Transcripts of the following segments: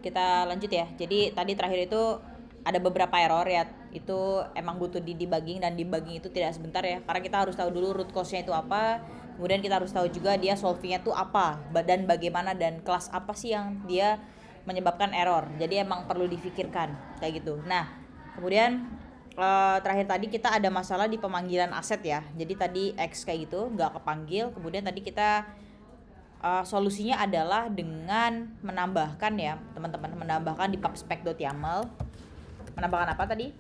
Kita lanjut ya. Jadi tadi terakhir itu ada beberapa error ya. Itu emang butuh di debugging, dan debugging itu tidak sebentar ya. Karena kita harus tahu dulu root cause-nya itu apa. Kemudian kita harus tahu juga dia solving-nya itu apa dan bagaimana, dan kelas apa sih yang dia menyebabkan error. Jadi emang perlu difikirkan kayak gitu. Nah, kemudian terakhir tadi kita ada masalah di pemanggilan aset ya. Jadi tadi X kayak gitu nggak kepanggil. Kemudian tadi kita solusinya adalah dengan menambahkan ya teman-teman, menambahkan di pubspec.yaml. Menambahkan apa tadi?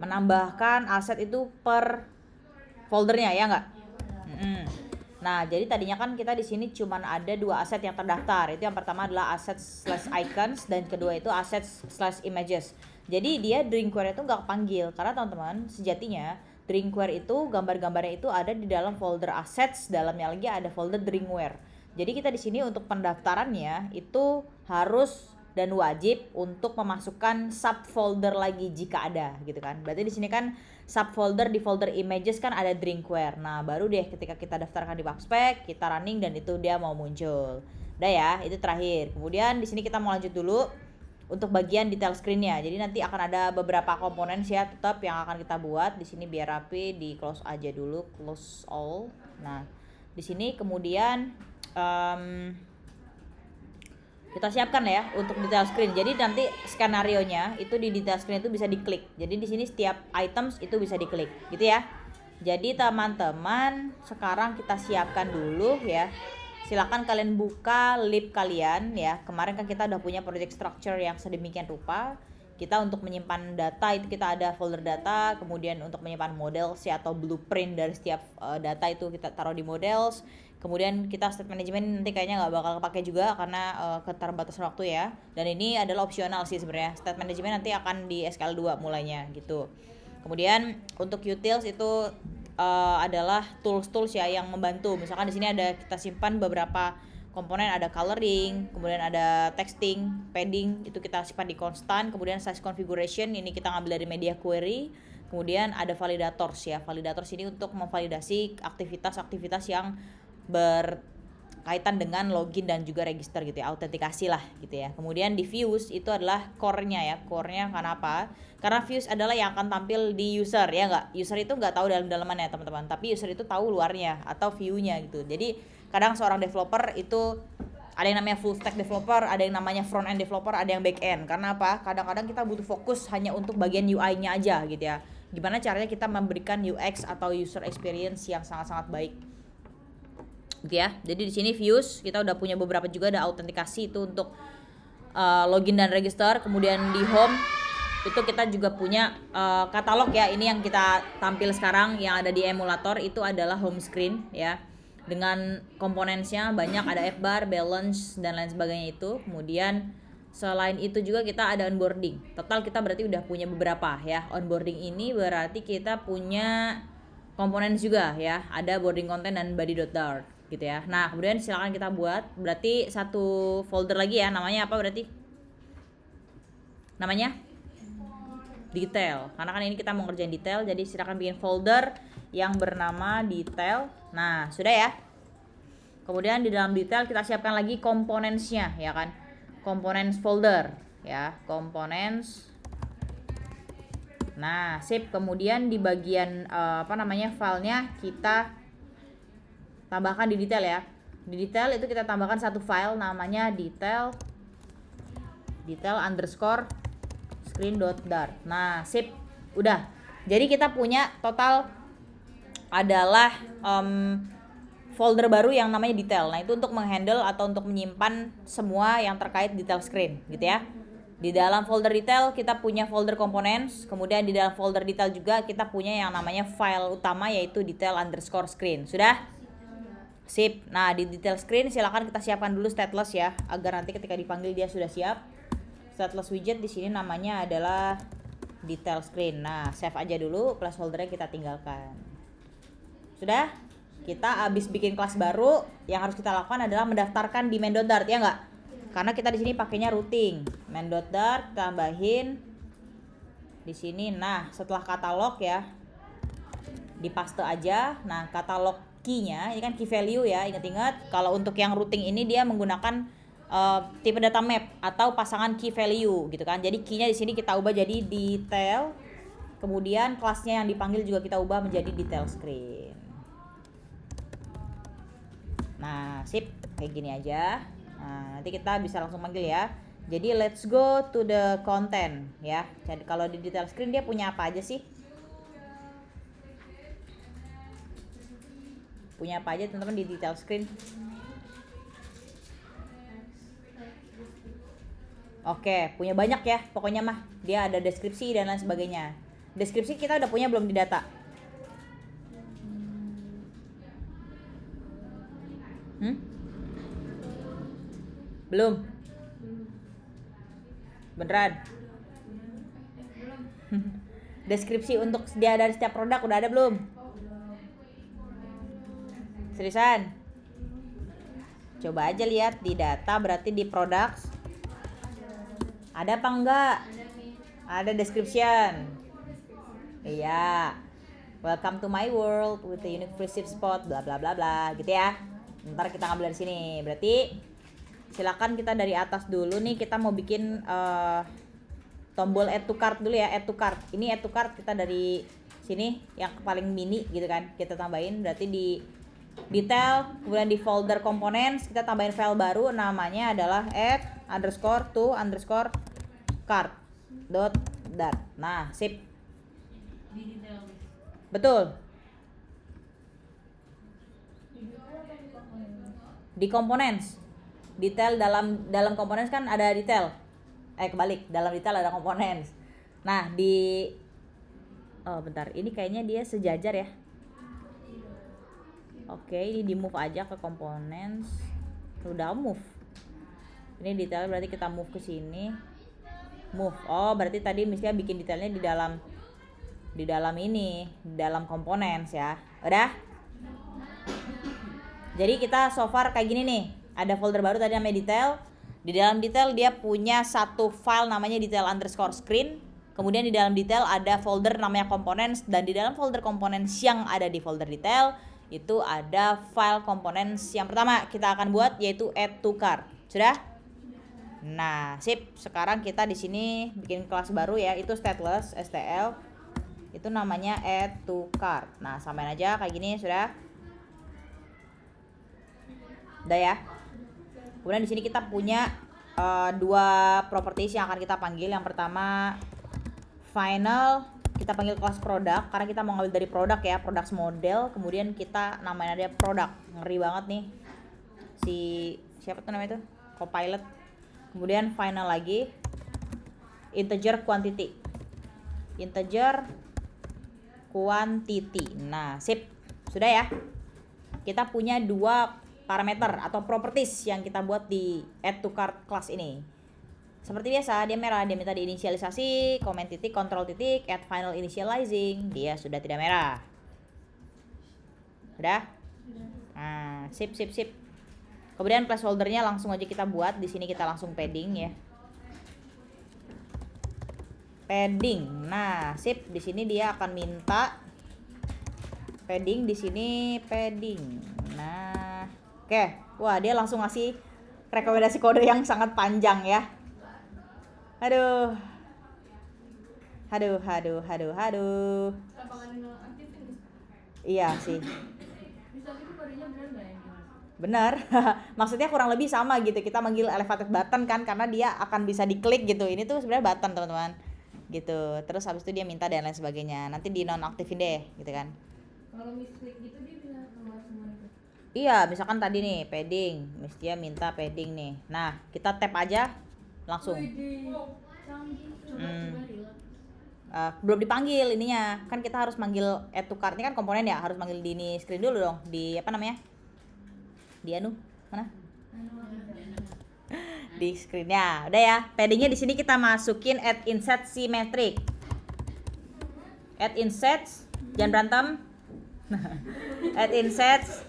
Menambahkan aset itu per foldernya ya nggak? Nah, jadi tadinya kan kita di sini cuman ada dua aset yang terdaftar. Itu yang pertama adalah aset slash icons, dan kedua itu aset slash images. Jadi dia drinkware itu nggak kepanggil karena teman-teman sejatinya drinkware itu gambar-gambarnya itu ada di dalam folder assets, dalamnya lagi ada folder drinkware. Jadi kita di sini untuk pendaftarannya itu harus dan wajib untuk memasukkan subfolder lagi jika ada gitu kan. Berarti di sini kan subfolder di folder images kan ada drinkware. Nah, baru deh ketika kita daftarkan di pubspec, kita running dan itu dia mau muncul. Udah ya, itu terakhir. Kemudian di sini kita mau lanjut dulu untuk bagian detail screen-nya. Jadi nanti akan ada beberapa komponen ya tetap yang akan kita buat. Di sini biar rapi, di close aja dulu, close all. Nah, di sini kemudian kita siapkan ya untuk detail screen. Jadi nanti skenario-nya itu di detail screen itu bisa diklik. Jadi di sini setiap items itu bisa diklik, gitu ya. Jadi teman-teman, sekarang kita siapkan dulu ya. Silakan kalian buka lib kalian ya. Kemarin kan kita udah punya project structure yang sedemikian rupa. Kita untuk menyimpan data itu kita ada folder data, kemudian untuk menyimpan models ya atau blueprint dari setiap data itu kita taruh di models. Kemudian kita state management nanti kayaknya nggak bakal kepake juga karena keterbatasan waktu ya. Dan ini adalah opsional sih sebenarnya. State management nanti akan di SKL 2 mulainya gitu. Kemudian untuk utils itu adalah tools ya yang membantu. Misalkan di sini ada kita simpan beberapa komponen, ada coloring, kemudian ada texting, padding itu kita simpan di constant, kemudian size configuration ini kita ngambil dari media query, kemudian ada validators ya. Validators ini untuk memvalidasi aktivitas-aktivitas yang berkaitan dengan login dan juga register gitu ya, autentikasi lah gitu ya. Kemudian di views itu adalah core-nya ya. Core-nya karena apa? Karena views adalah yang akan tampil di user ya nggak? User itu nggak tahu dalam-dalamannya teman-teman, tapi user itu tahu luarnya atau view-nya gitu. Jadi kadang seorang developer itu ada yang namanya full stack developer, ada yang namanya front end developer, ada yang back end. Karena apa? Kadang-kadang kita butuh fokus hanya untuk bagian UI-nya aja gitu ya. Gimana caranya kita memberikan UX atau user experience yang sangat-sangat baik. Gitu ya. Jadi di sini views kita udah punya beberapa juga, ada autentikasi itu untuk login dan register. Kemudian di home itu kita juga punya katalog ya. Ini yang kita tampil sekarang yang ada di emulator itu adalah home screen ya. Dengan komponennya banyak, ada app bar, balance dan lain sebagainya itu. Kemudian selain itu juga kita ada onboarding. Total kita berarti udah punya beberapa ya. Onboarding ini berarti kita punya komponen juga ya. Ada boarding content dan body.dart gitu ya. Nah, kemudian silakan kita buat berarti satu folder lagi ya. Namanya apa berarti? Namanya detail. Karena kan ini kita mau ngerjain detail, jadi silakan bikin folder yang bernama detail. Nah, sudah ya. Kemudian di dalam detail kita siapkan lagi components-nya ya kan. Components folder ya, components. Nah, sip. Kemudian di bagian filenya kita tambahkan di detail ya. Di detail itu kita tambahkan satu file namanya detail underscore screen.dart. Nah, sip. Udah. Jadi kita punya total adalah folder baru yang namanya detail. Nah, itu untuk menghandle atau untuk menyimpan semua yang terkait detail screen gitu ya. Di dalam folder detail kita punya folder components, kemudian di dalam folder detail juga kita punya yang namanya file utama yaitu detail underscore screen. Sudah? Sip. Nah, di detail screen silakan kita siapkan dulu stateless ya, agar nanti ketika dipanggil dia sudah siap. Stateless widget di sini namanya adalah detail screen. Nah, save aja dulu, placeholdernya kita tinggalkan. Sudah? Kita habis bikin kelas baru, yang harus kita lakukan adalah mendaftarkan di main.dart ya enggak? Karena kita di sini pakainya routing. Main.dart tambahin di sini. Nah, setelah katalog ya, dipaste aja. Nah, katalog key-nya ini kan key value ya, ingat-ingat kalau untuk yang routing ini dia menggunakan tipe data map atau pasangan key value gitu kan. Jadi key-nya di sini kita ubah jadi detail. Kemudian kelasnya yang dipanggil juga kita ubah menjadi detail screen. Nah, sip, kayak gini aja. Nah, nanti kita bisa langsung panggil ya. Jadi let's go to the content ya. Jadi kalau di detail screen dia punya apa aja sih? Punya apa aja teman-teman di detail screen? Oke, punya banyak ya. Pokoknya mah dia ada deskripsi dan lain sebagainya. Deskripsi kita udah punya belum di data? Belum. Beneran? Deskripsi untuk dia dari setiap produk udah ada belum? Seriusan? Coba aja lihat di data, berarti di products ada apa enggak? Ada description. Iya. Welcome to my world with the unique free ship spot bla bla bla bla gitu ya. Ntar kita ngambil dari sini. Berarti silakan kita dari atas dulu nih, kita mau bikin tombol add to cart dulu ya, add to cart. Ini add to cart kita dari sini yang paling mini gitu kan. Kita tambahin berarti di detail, kemudian di folder components kita tambahin file baru namanya adalah add_to_cart.dat. Nah, sip. Betul. Di components. Detail dalam components kan ada detail. Kebalik, dalam detail ada components. Nah, bentar, ini kayaknya dia sejajar ya. Oke, ini di move aja ke components. Udah move. Ini detail berarti kita move ke sini. Move. Oh, berarti tadi misalnya bikin detailnya di dalam ini, di dalam components ya. Udah? Jadi kita so far kayak gini nih. Ada folder baru tadi namanya detail. Di dalam detail dia punya satu file namanya detail_screen. Kemudian di dalam detail ada folder namanya components, dan di dalam folder components yang ada di folder detail itu ada file components yang pertama kita akan buat, yaitu add to cart. Sudah? Nah, sip. Sekarang kita di sini bikin kelas baru ya, itu stateless STL. Itu namanya add to cart. Nah, samain aja kayak gini, sudah? Udah ya. Kemudian di sini kita punya dua properties yang akan kita panggil. Yang pertama final, kita panggil kelas produk karena kita mau ngambil dari produk ya, products model. Kemudian kita namain aja produk. Ngeri banget nih si siapa tuh namanya tuh, Copilot. Kemudian final lagi integer quantity. Nah, sip. Sudah ya. Kita punya dua parameter atau properties yang kita buat di add to cart class ini. Seperti biasa, dia merah, dia minta diinisialisasi, comment titik, control titik, add final initializing. Dia sudah tidak merah. Udah? Nah, sip. Kemudian placeholdernya langsung aja kita buat. Di sini kita langsung padding ya. Padding. Nah, sip. Di sini dia akan minta padding, di sini padding. Nah, oke. Wah, dia langsung ngasih rekomendasi kode yang sangat panjang ya. Aduh. Iya sih. Benar. Maksudnya kurang lebih sama gitu. Kita manggil elevated button kan, karena dia akan bisa diklik gitu. Ini tuh sebenarnya button, teman-teman. Gitu. Terus habis itu dia minta dan lain sebagainya. Nanti di nonaktifin deh, gitu kan. Kalau misklik gitu dia bisa keluar semua itu. Iya, misalkan tadi nih padding, dia minta padding nih. Nah, kita tap aja langsung. Belum dipanggil ininya. Kan kita harus manggil add to cart, ini kan komponen ya, harus manggil di ini screen dulu dong. Di apa namanya? Di mana? Di screennya. Udah ya. Paddingnya di sini kita masukin add inset symmetric. Add insets, jangan berantem. Add insets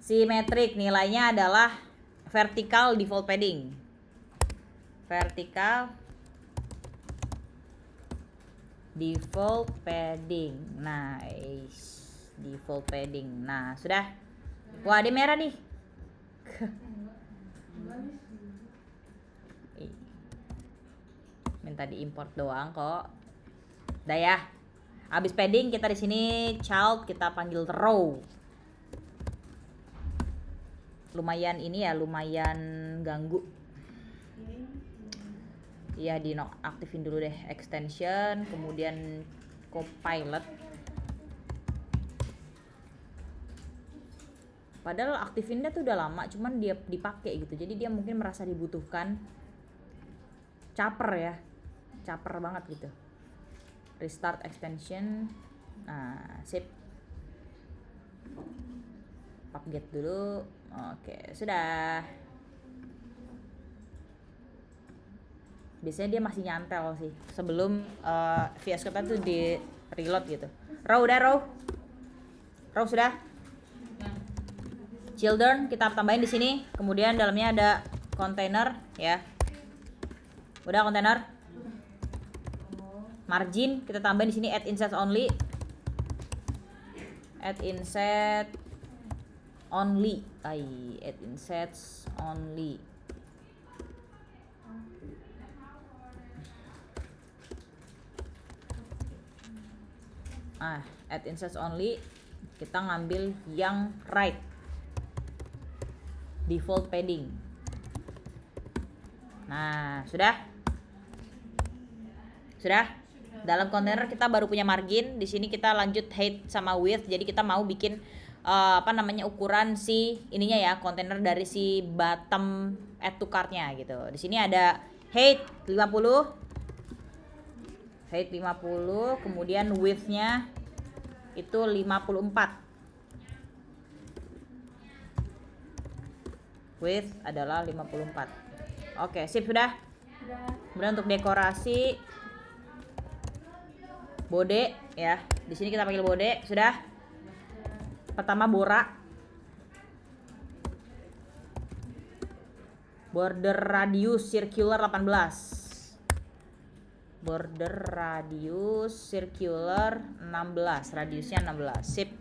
symmetric, nilainya adalah vertical default padding. Vertical default padding. Nice. Default padding. Nah, sudah. Wah, dia merah nih. Minta diimport doang kok. Udah ya. Habis padding kita di sini child kita panggil row. Lumayan ini ya, lumayan ganggu. Iya, di aktifin dulu deh extension, kemudian Copilot. Padahal aktifinnya tuh udah lama, cuman dia dipakai gitu. Jadi dia mungkin merasa dibutuhkan. Caper ya. Caper banget gitu. Restart extension. Nah, sip. Update dulu. Oke, sudah. Biasanya dia masih nyantel sih sebelum VS Code tuh di reload gitu. Row udah, row sudah. Children kita tambahin di sini. Kemudian dalamnya ada container ya. Udah container. Margin kita tambahin di sini add insets only. Add inset only. Add insets only. Add insets only, kita ngambil yang right default padding. Nah, sudah. Dalam container kita baru punya margin. Di sini kita lanjut height sama width. Jadi kita mau bikin ukuran si ininya ya, container dari si bottom add to cart-nya gitu. Di sini ada height 50. Height 50, kemudian width-nya itu 54. Width adalah 54. Oke, sip sudah. Kemudian untuk dekorasi bode ya. Di sini kita panggil bode, sudah. Pertama Bora. Border radius circular 18. Border radius circular 16, radiusnya 16. Sip.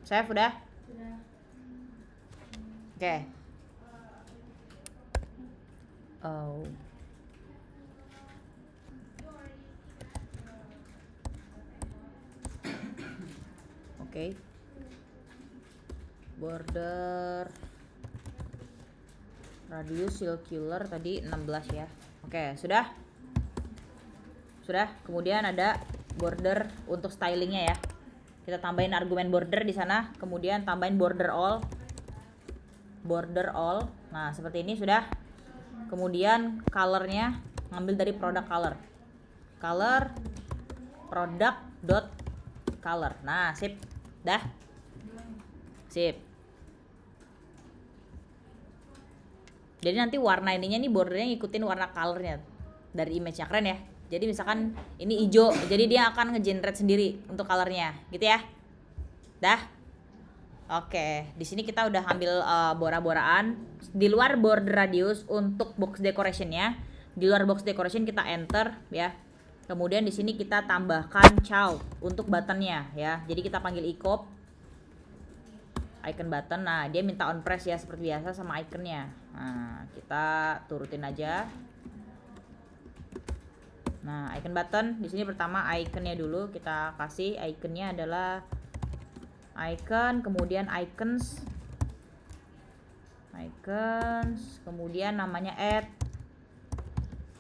Save udah? Oke. Oh. Oke. Border radius circular tadi 16 ya. Oke, sudah? Sudah. Kemudian ada border untuk stylingnya ya. Kita tambahin argumen border di sana, kemudian tambahin border all. Border all. Nah, seperti ini sudah. Kemudian colornya ngambil dari product color. Color product dot color. Nah, sip. Dah. Sip. Jadi nanti warna ininya nih bordernya ngikutin warna colornya dari image-nya. Keren ya. Jadi misalkan ini hijau, jadi dia akan nge-generate sendiri untuk colornya, gitu ya. Dah. Oke, di sini kita udah ambil bora-boraan di luar border radius untuk box decorationnya. Di luar box decoration kita enter ya. Kemudian di sini kita tambahkan child untuk buttonnya ya. Jadi kita panggil icon button. Nah, dia minta on press ya seperti biasa sama iconnya. Nah, kita turutin aja. Nah, icon button di sini pertama iconnya dulu kita kasih. Iconnya adalah icon, kemudian icons, kemudian namanya add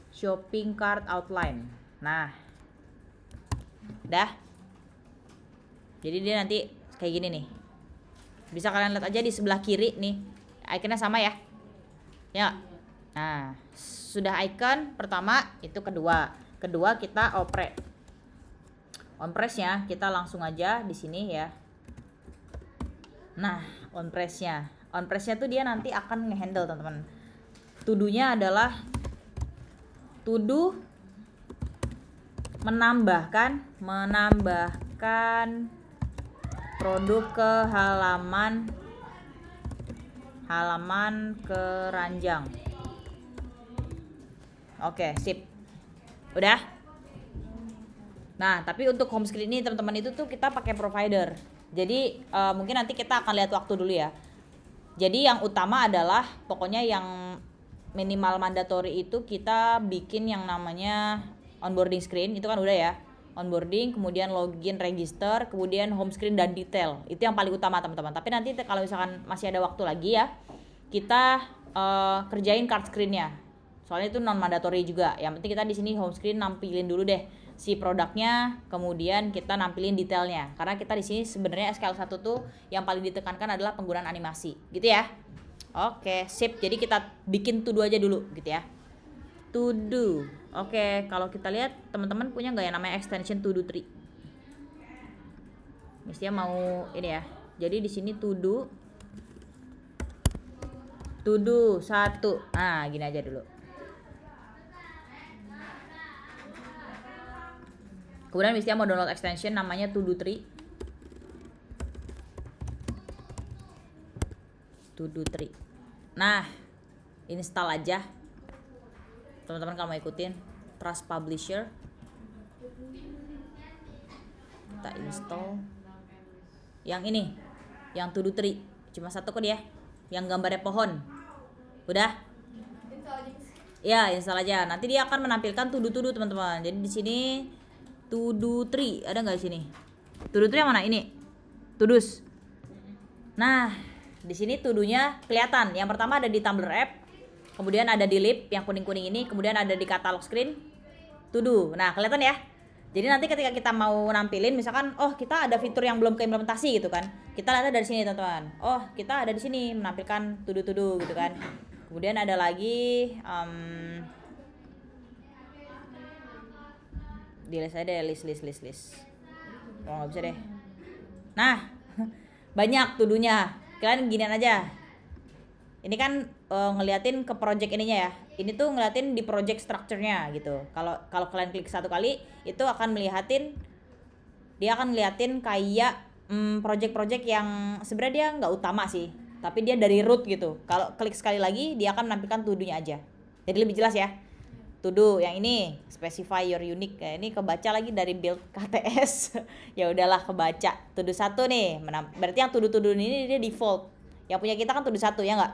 shopping cart outline. Nah, dah. Jadi dia nanti kayak gini nih. Bisa kalian lihat aja di sebelah kiri nih, iconnya sama ya. Ya. Nah, sudah icon pertama, itu kedua kita on press-nya kita langsung aja di sini ya. Nah, on press-nya tuh dia nanti akan ngehandle teman-teman. To-do-nya adalah to-do menambahkan produk ke halaman keranjang. Oke, sip. Udah? Nah, tapi untuk home screen ini teman-teman itu tuh kita pakai provider. Jadi mungkin nanti kita akan lihat waktu dulu ya. Jadi yang utama adalah pokoknya yang minimal mandatory itu kita bikin yang namanya onboarding screen, itu kan udah ya. Onboarding, kemudian login, register, kemudian home screen dan detail. Itu yang paling utama teman-teman. Tapi nanti kalau misalkan masih ada waktu lagi ya, kita kerjain card screen-nya. Soalnya itu non mandatory juga. Yang penting kita di sini home screen nampilin dulu deh si produknya, kemudian kita nampilin detailnya. Karena kita di sini sebenarnya SKL1 tuh yang paling ditekankan adalah penggunaan animasi, gitu ya. Oke, sip. Jadi kita bikin to do aja dulu, gitu ya. To do. Oke, kalau kita lihat teman-teman punya nggak yang namanya extension to do tree? Mestinya mau ini ya. Jadi di sini to do 1. Nah, gini aja dulu. Kemudian mestinya mau download extension namanya to do tree. To do tree. Nah, install aja. Teman-teman kalau mau ikutin Trust Publisher. Kita install yang ini, yang to do tree. Cuma satu kok dia, yang gambarnya pohon. Udah? Ya, install aja. Nanti dia akan menampilkan to do teman-teman. Jadi di sini to do tree ada nggak di sini? To do tree yang mana ini? To do's. Nah, di sini to do-nya kelihatan. Yang pertama ada di Tumblr app, kemudian ada di lib yang kuning-kuning ini, kemudian ada di katalog screen to do. Nah, kelihatan ya. Jadi nanti ketika kita mau nampilin, misalkan, oh kita ada fitur yang belum keimplementasi gitu kan, kita lihat dari sini teman-teman. Oh kita ada di sini menampilkan to do gitu kan. Kemudian ada lagi di list aja deh, list. Oh nggak bisa deh. Nah banyak to do-nya. Kalian ginian aja. Ini kan ngeliatin ke project ininya ya. Ini tuh ngeliatin di project structure-nya gitu. Kalau kalian klik satu kali, itu akan dia akan ngeliatin kayak project-project yang sebenarnya dia nggak utama sih, tapi dia dari root gitu. Kalau klik sekali lagi, dia akan menampilkan to do-nya aja. Jadi lebih jelas ya. To do yang ini specify your unique. Nah, ini kebaca lagi dari build KTS. Ya udahlah kebaca. To do 1 nih. Berarti yang to do ini dia default. Yang punya kita kan to do 1 ya nggak?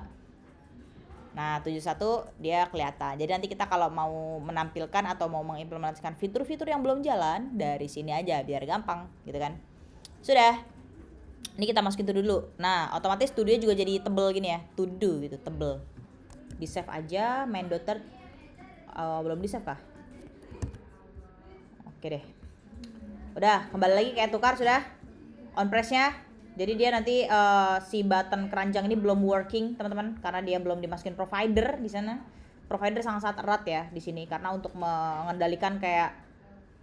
Nah 71 dia kelihatan. Jadi nanti kita kalau mau menampilkan atau mau mengimplementasikan fitur-fitur yang belum jalan, dari sini aja biar gampang gitu kan. Sudah. Ini kita masukin to do dulu. Nah otomatis to do-nya juga jadi tebel gini ya. To do gitu, tebel. Di save aja main daughter. Belum di save kah? Oke deh. Udah kembali lagi kayak tukar sudah. On press-nya. Jadi dia nanti si button keranjang ini belum working teman-teman, karena dia belum dimasukin provider di sana. Provider sangat erat ya di sini karena untuk mengendalikan kayak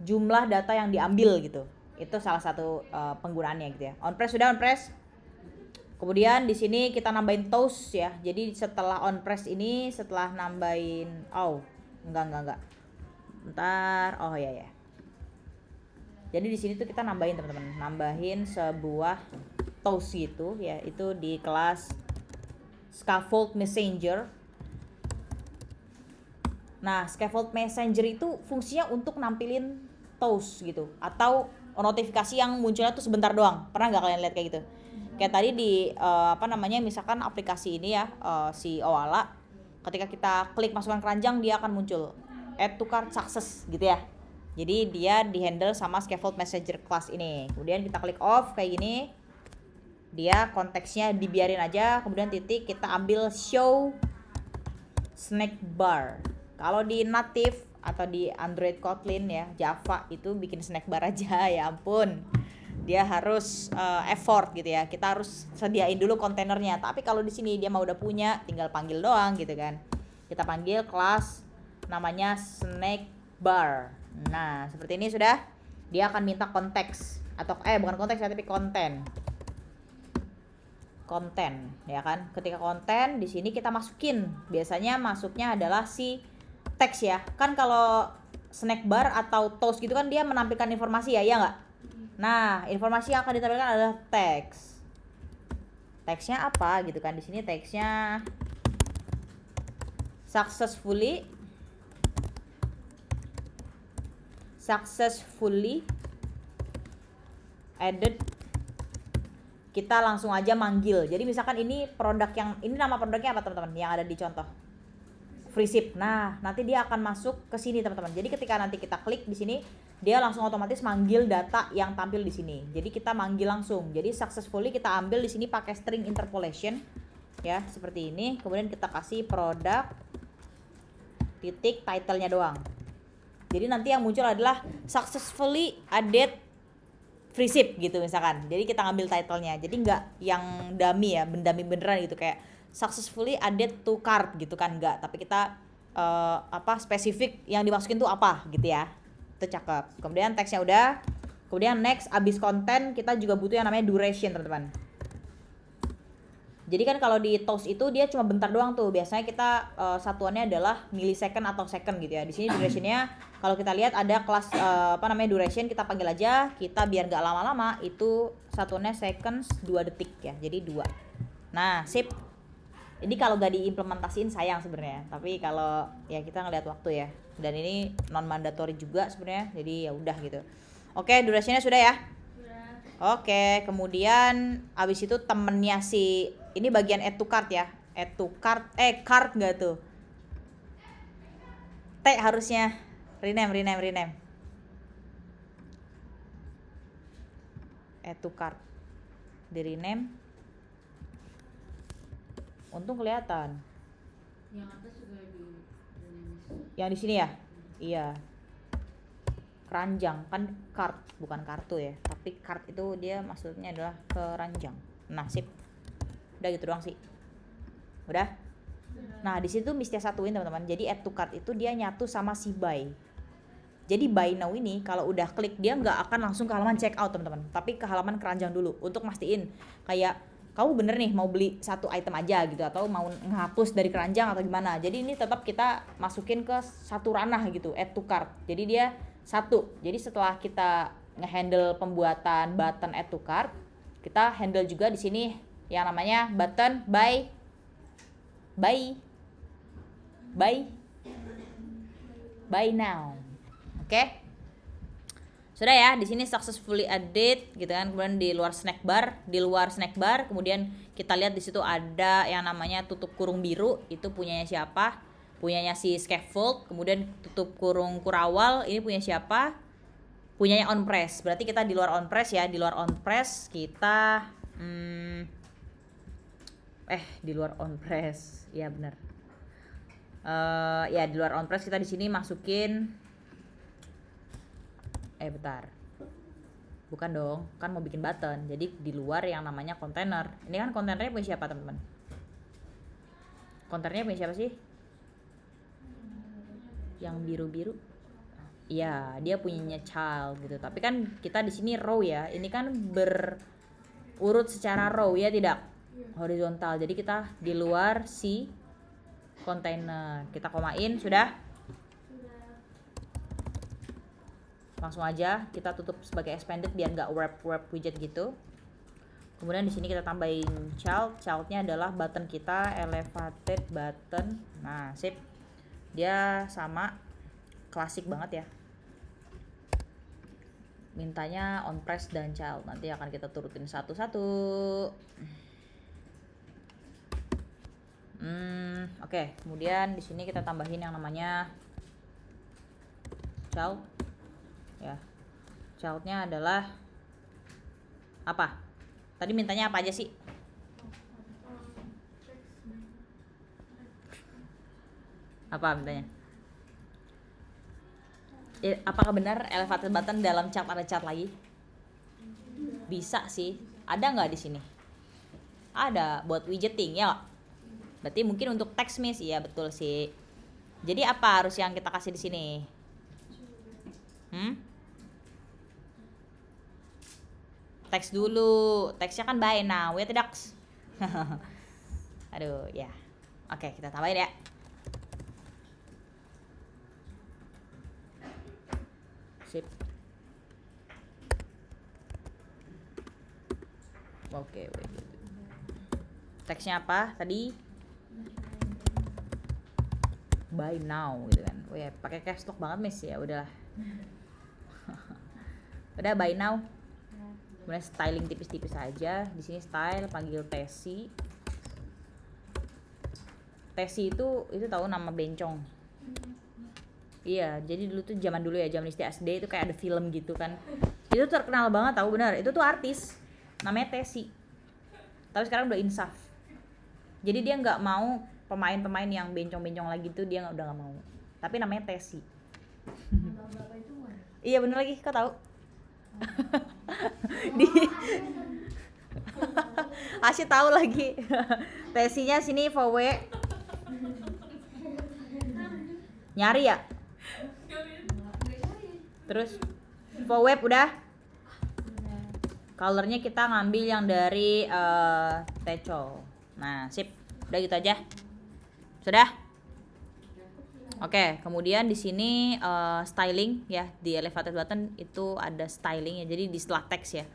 jumlah data yang diambil gitu. Itu salah satu penggunaannya gitu ya. On press sudah on press. Kemudian di sini kita nambahin toast ya. Jadi setelah on press ini, setelah nambahin enggak. Bentar. Oh ya. Jadi di sini tuh kita nambahin teman-teman, nambahin sebuah toast gitu ya, itu di kelas scaffold messenger. Nah, scaffold messenger itu fungsinya untuk nampilin toast gitu, atau notifikasi yang munculnya tuh sebentar doang. Pernah nggak kalian lihat kayak gitu? Kayak tadi di misalkan aplikasi ini ya, si Owala, ketika kita klik masukkan keranjang dia akan muncul add to cart success gitu ya. Jadi dia dihandle sama scaffold messenger class ini. Kemudian kita klik off kayak gini. Dia konteksnya dibiarin aja. Kemudian titik kita ambil show snack bar. Kalau di native atau di Android Kotlin ya, Java itu bikin snack bar aja. Ya ampun. Dia harus effort gitu ya. Kita harus sediain dulu kontainernya. Tapi kalau di sini dia mau udah punya, tinggal panggil doang gitu kan. Kita panggil kelas namanya snack bar. Nah, seperti ini sudah. Dia akan minta konteks atau bukan konteks ya, tapi konten ya kan. Ketika konten di sini kita masukin. Biasanya masuknya adalah si teks ya. Kan kalau snack bar atau toast gitu kan dia menampilkan informasi ya enggak? Nah, informasi yang akan ditampilkan adalah teks. Teksnya apa gitu kan. Di sini teksnya successfully added. Kita langsung aja manggil. Jadi misalkan ini produk yang ini nama produknya apa teman-teman yang ada di contoh? free ship. Nah, nanti dia akan masuk ke sini teman-teman. Jadi ketika nanti kita klik di sini, dia langsung otomatis manggil data yang tampil di sini. Jadi kita manggil langsung. Jadi successfully kita ambil di sini pakai string interpolation ya, seperti ini. Kemudian kita kasih produk titik title-nya doang. Jadi nanti yang muncul adalah successfully added free ship gitu misalkan. Jadi kita ngambil title-nya. Jadi nggak yang dummy ya, dummy beneran gitu kayak successfully added to cart gitu kan, enggak, tapi kita spesifik yang dimasukin tuh apa gitu ya. Itu cakep. Kemudian teksnya udah. Kemudian next, abis konten kita juga butuh yang namanya duration teman-teman. Jadi kan kalau di toast itu dia cuma bentar doang tuh. Biasanya kita satuannya adalah millisecond atau second gitu ya. Di sini durationnya kalau kita lihat ada kelas duration, kita panggil aja. Kita biar nggak lama-lama itu satuannya seconds 2 detik ya. Jadi 2. Nah, sip. Ini kalau nggak diimplementasiin sayang sebenarnya. Tapi kalau ya kita ngeliat waktu ya. Dan ini non mandatory juga sebenarnya. Jadi ya udah gitu. Oke, durationnya sudah ya. Oke, kemudian abis itu temennya si ini bagian add to cart ya. Add to cart, cart nggak tuh? T harusnya. Rename. Add to cart. Di rename. Untung kelihatan. Yang atas juga Yang di sini ya? Iya. Keranjang kan cart bukan kartu ya, tapi cart itu dia maksudnya adalah keranjang. Nah, sip. Udah gitu doang sih. Udah? Nah, di situ mesti satuin teman-teman. Jadi add to cart itu dia nyatu sama si buy. Jadi buy now ini kalau udah klik dia nggak akan langsung ke halaman check out teman-teman, tapi ke halaman keranjang dulu untuk mastiin kayak kamu bener nih mau beli satu item aja gitu atau mau ngapus dari keranjang atau gimana. Jadi ini tetap kita masukin ke satu ranah gitu, add to cart. Jadi dia satu. Jadi setelah kita ngehandle pembuatan button add to cart, kita handle juga di sini yang namanya button buy now. Oke? Sudah ya, di sini successfully added gitu kan. Kemudian di luar snack bar, kemudian kita lihat di situ ada yang namanya tutup kurung biru, itu punyanya siapa? Punyanya si scaffold. Kemudian tutup kurung kurawal, ini punya siapa? Punyanya on press. Berarti kita di luar on press ya. Di luar on press kita di luar on press. Ya benar. Ya di luar on press kita di sini masukin bentar. Bukan dong, kan mau bikin button. Jadi di luar yang namanya kontainer. Ini kan kontainernya punya siapa, teman-teman? Kontainernya punya siapa sih? Yang biru-biru. Iya, dia punyanya child gitu. Tapi kan kita di sini row ya. Ini kan berurut secara row ya, tidak horizontal. Jadi kita di luar si kontainer. Kita komain, sudah? Langsung aja kita tutup sebagai expanded biar nggak wrap widget gitu. Kemudian di sini kita tambahin childnya adalah button kita, elevated button. Nah, sip. Dia sama klasik banget ya. Mintanya on press dan child. Nanti akan kita turutin satu-satu. Oke. Kemudian di sini kita tambahin yang namanya child. Ya, childnya adalah apa? Tadi mintanya apa aja sih? Apa mintanya? Apakah benar elevated button dalam chart ada chart lagi? Bisa sih. Ada nggak di sini? Ada buat widgeting ya. Berarti mungkin untuk text miss, iya betul sih. Jadi apa harus yang kita kasih di sini? Teks dulu, teksnya kan buy now ya tidak? Aduh ya. Oke, kita tambahin ya. Sip. Oke, teksnya apa tadi? Buy now gitu kan. Oh ya, pakai caps lock banget Miss ya, udah. Udah buy now. Kemudian styling tipis-tipis aja. Di sini style panggil Tesi. Tesi itu tahu nama bencong. Iya, jadi dulu tuh zaman dulu ya, zaman SD itu kayak ada film gitu kan. Itu terkenal banget tahu, benar. Itu tuh artis namanya Tesi. Tapi sekarang udah insaf. Jadi dia nggak mau pemain-pemain yang bencong-bencong lagi tuh, dia udah nggak mau. Tapi namanya Tesi. Nama bapak itu mana? Iya bener lagi, kau tahu? Di Asyik tahu lagi. Tesinya sini VW. Nyari ya? Terus VW udah? Colornya kita ngambil yang dari Teco. Nah, sip. Udah gitu aja. Sudah? Oke, kemudian di sini styling ya, di elevated button itu ada styling ya. Jadi di setelah teks ya.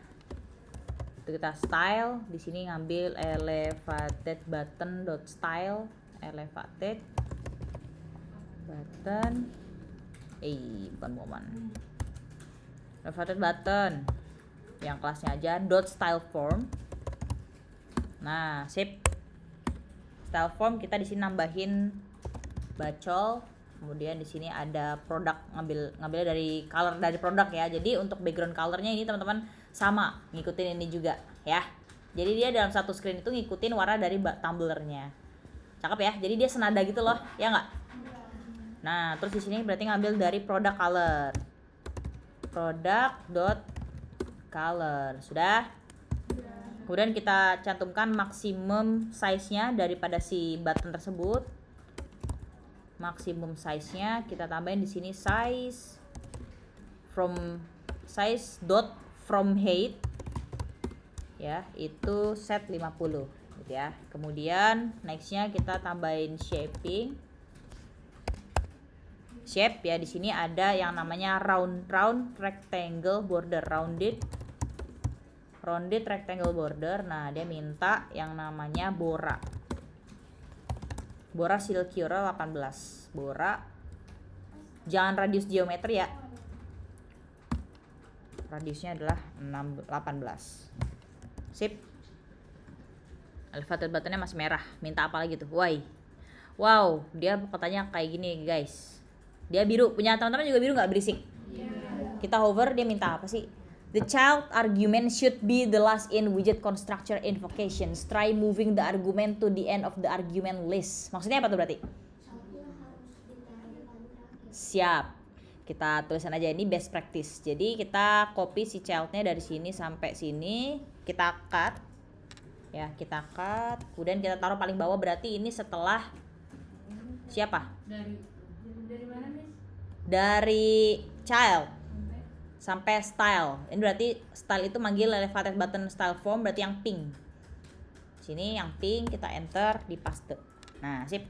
Itu kita style, di sini ngambil elevated button dot style, elevated button. Bukan momen. Elevated button yang kelasnya aja dot style form. Nah, sip. Style form kita di sini nambahin bacol. Kemudian di sini ada produk, ngambilnya dari color dari produk ya. Jadi untuk background colornya ini teman-teman sama, ngikutin ini juga ya. Jadi dia dalam satu screen itu ngikutin warna dari tumblernya. Cakep ya. Jadi dia senada gitu loh, ya nggak? Nah, terus di sini berarti ngambil dari product color. Product dot color. Sudah? Kemudian kita cantumkan maksimum size-nya daripada si button tersebut. Maksimum size-nya kita tambahin di sini size dot from height ya, itu set 50 gitu ya. Kemudian next-nya kita tambahin shaping. Shape ya, di sini ada yang namanya round rectangle border, rounded rectangle border. Nah, dia minta yang namanya Bora Silkiora 18. Bora. Jangan radius geometri ya. Radiusnya adalah 18. Sip. Elevated buttonnya masih merah. Minta apa lagi tuh? Wow, dia katanya kayak gini guys. Dia biru. Punya teman-teman juga biru nggak, berisik? Kita hover, dia minta apa sih? The child argument should be the last in widget constructor invocations. Try moving the argument to the end of the argument list. Maksudnya apa tuh berarti? Siap. Kita tulisan aja, ini best practice. Jadi kita copy si childnya dari sini sampai sini. Kita cut. Ya, kita cut. Kemudian kita taruh paling bawah, berarti ini setelah siapa? Dari mana, Miss? Dari child sampai style. Ini berarti style itu manggil elevated button style form, berarti yang pink. Sini yang pink, kita enter, di paste. Nah, sip.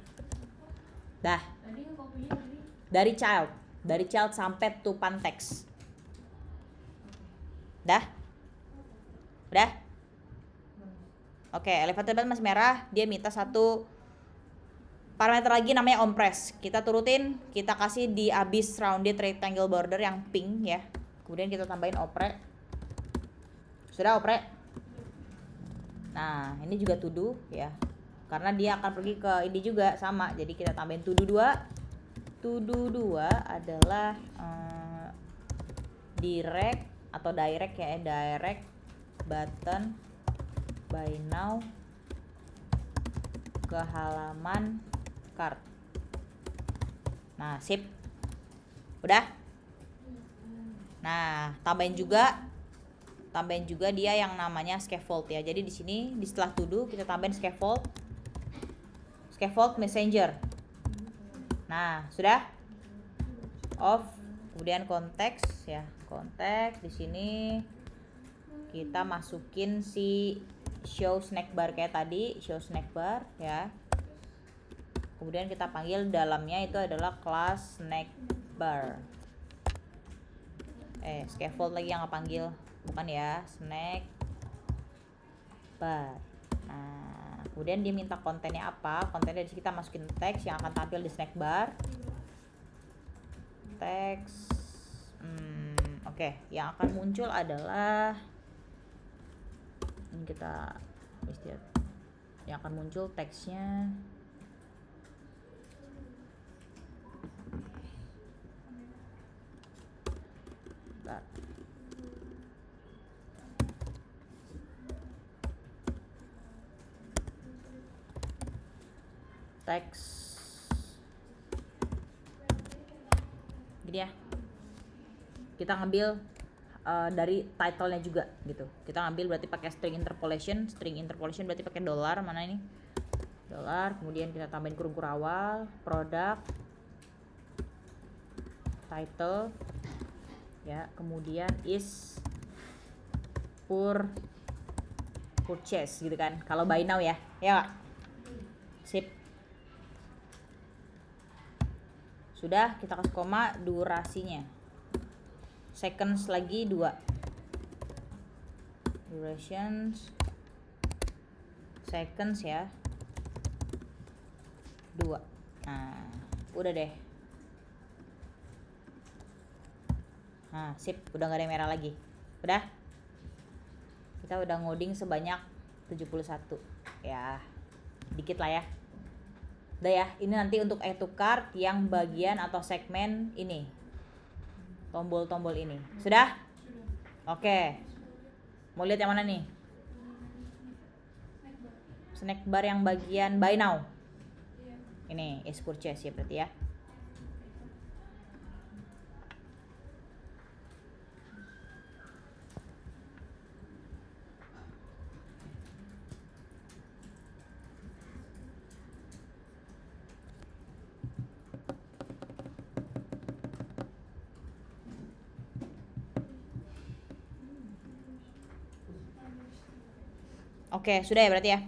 Dah. Tadi kopinya Dari child sampai to pantext. Dah? Udah? Oke, elevated button masih merah, dia minta satu parameter lagi namanya onPress. Kita turutin, kita kasih di abis rounded rectangle border yang pink ya. Kemudian kita tambahin opre. Sudah opre? Nah, ini juga to do ya. Karena dia akan pergi ke ini juga sama. Jadi kita tambahin to do 2. To do 2 adalah direct ya, direct button by now ke halaman card. Nah, sip. Udah? Nah, tambahin juga dia yang namanya scaffold ya. Jadi di sini di setelah to do kita tambahin scaffold messenger. Nah, sudah? Off. Kemudian konteks ya. Konteks di sini kita masukin si show snack bar kayak tadi, show snack bar ya. Kemudian kita panggil dalamnya itu adalah kelas snack bar. Scaffold lagi yang panggil, bukan ya, snack bar. Nah, kemudian dia minta kontennya apa? Kontennya di sini kita masukin teks yang akan tampil di snack bar. Teks, oke, yang akan muncul adalah ini, kita lihat yang akan muncul teksnya Start. Teks. Gini ya. Kita ngambil dari title-nya juga gitu. Kita ngambil berarti pakai string interpolation. String interpolation berarti pakai $, mana ini? $, kemudian kita tambahin kurung awal, product, title, ya, kemudian is purchase gitu kan. Kalau buy now ya, ya Kak? Sip. Sudah, kita kasih koma, durasinya. Seconds lagi 2. Durations seconds ya. 2. Nah, udah deh. Nah, sip, udah gak ada yang merah lagi. Udah? Kita udah ngoding sebanyak 71. Ya, dikit lah ya. Udah ya, ini nanti untuk add to cart yang bagian atau segmen ini. Tombol-tombol ini. Sudah? Oke. Mau lihat yang mana nih? Snack bar yang bagian buy now. Ini is purchase ya berarti ya. Oke, sudah ya berarti ya.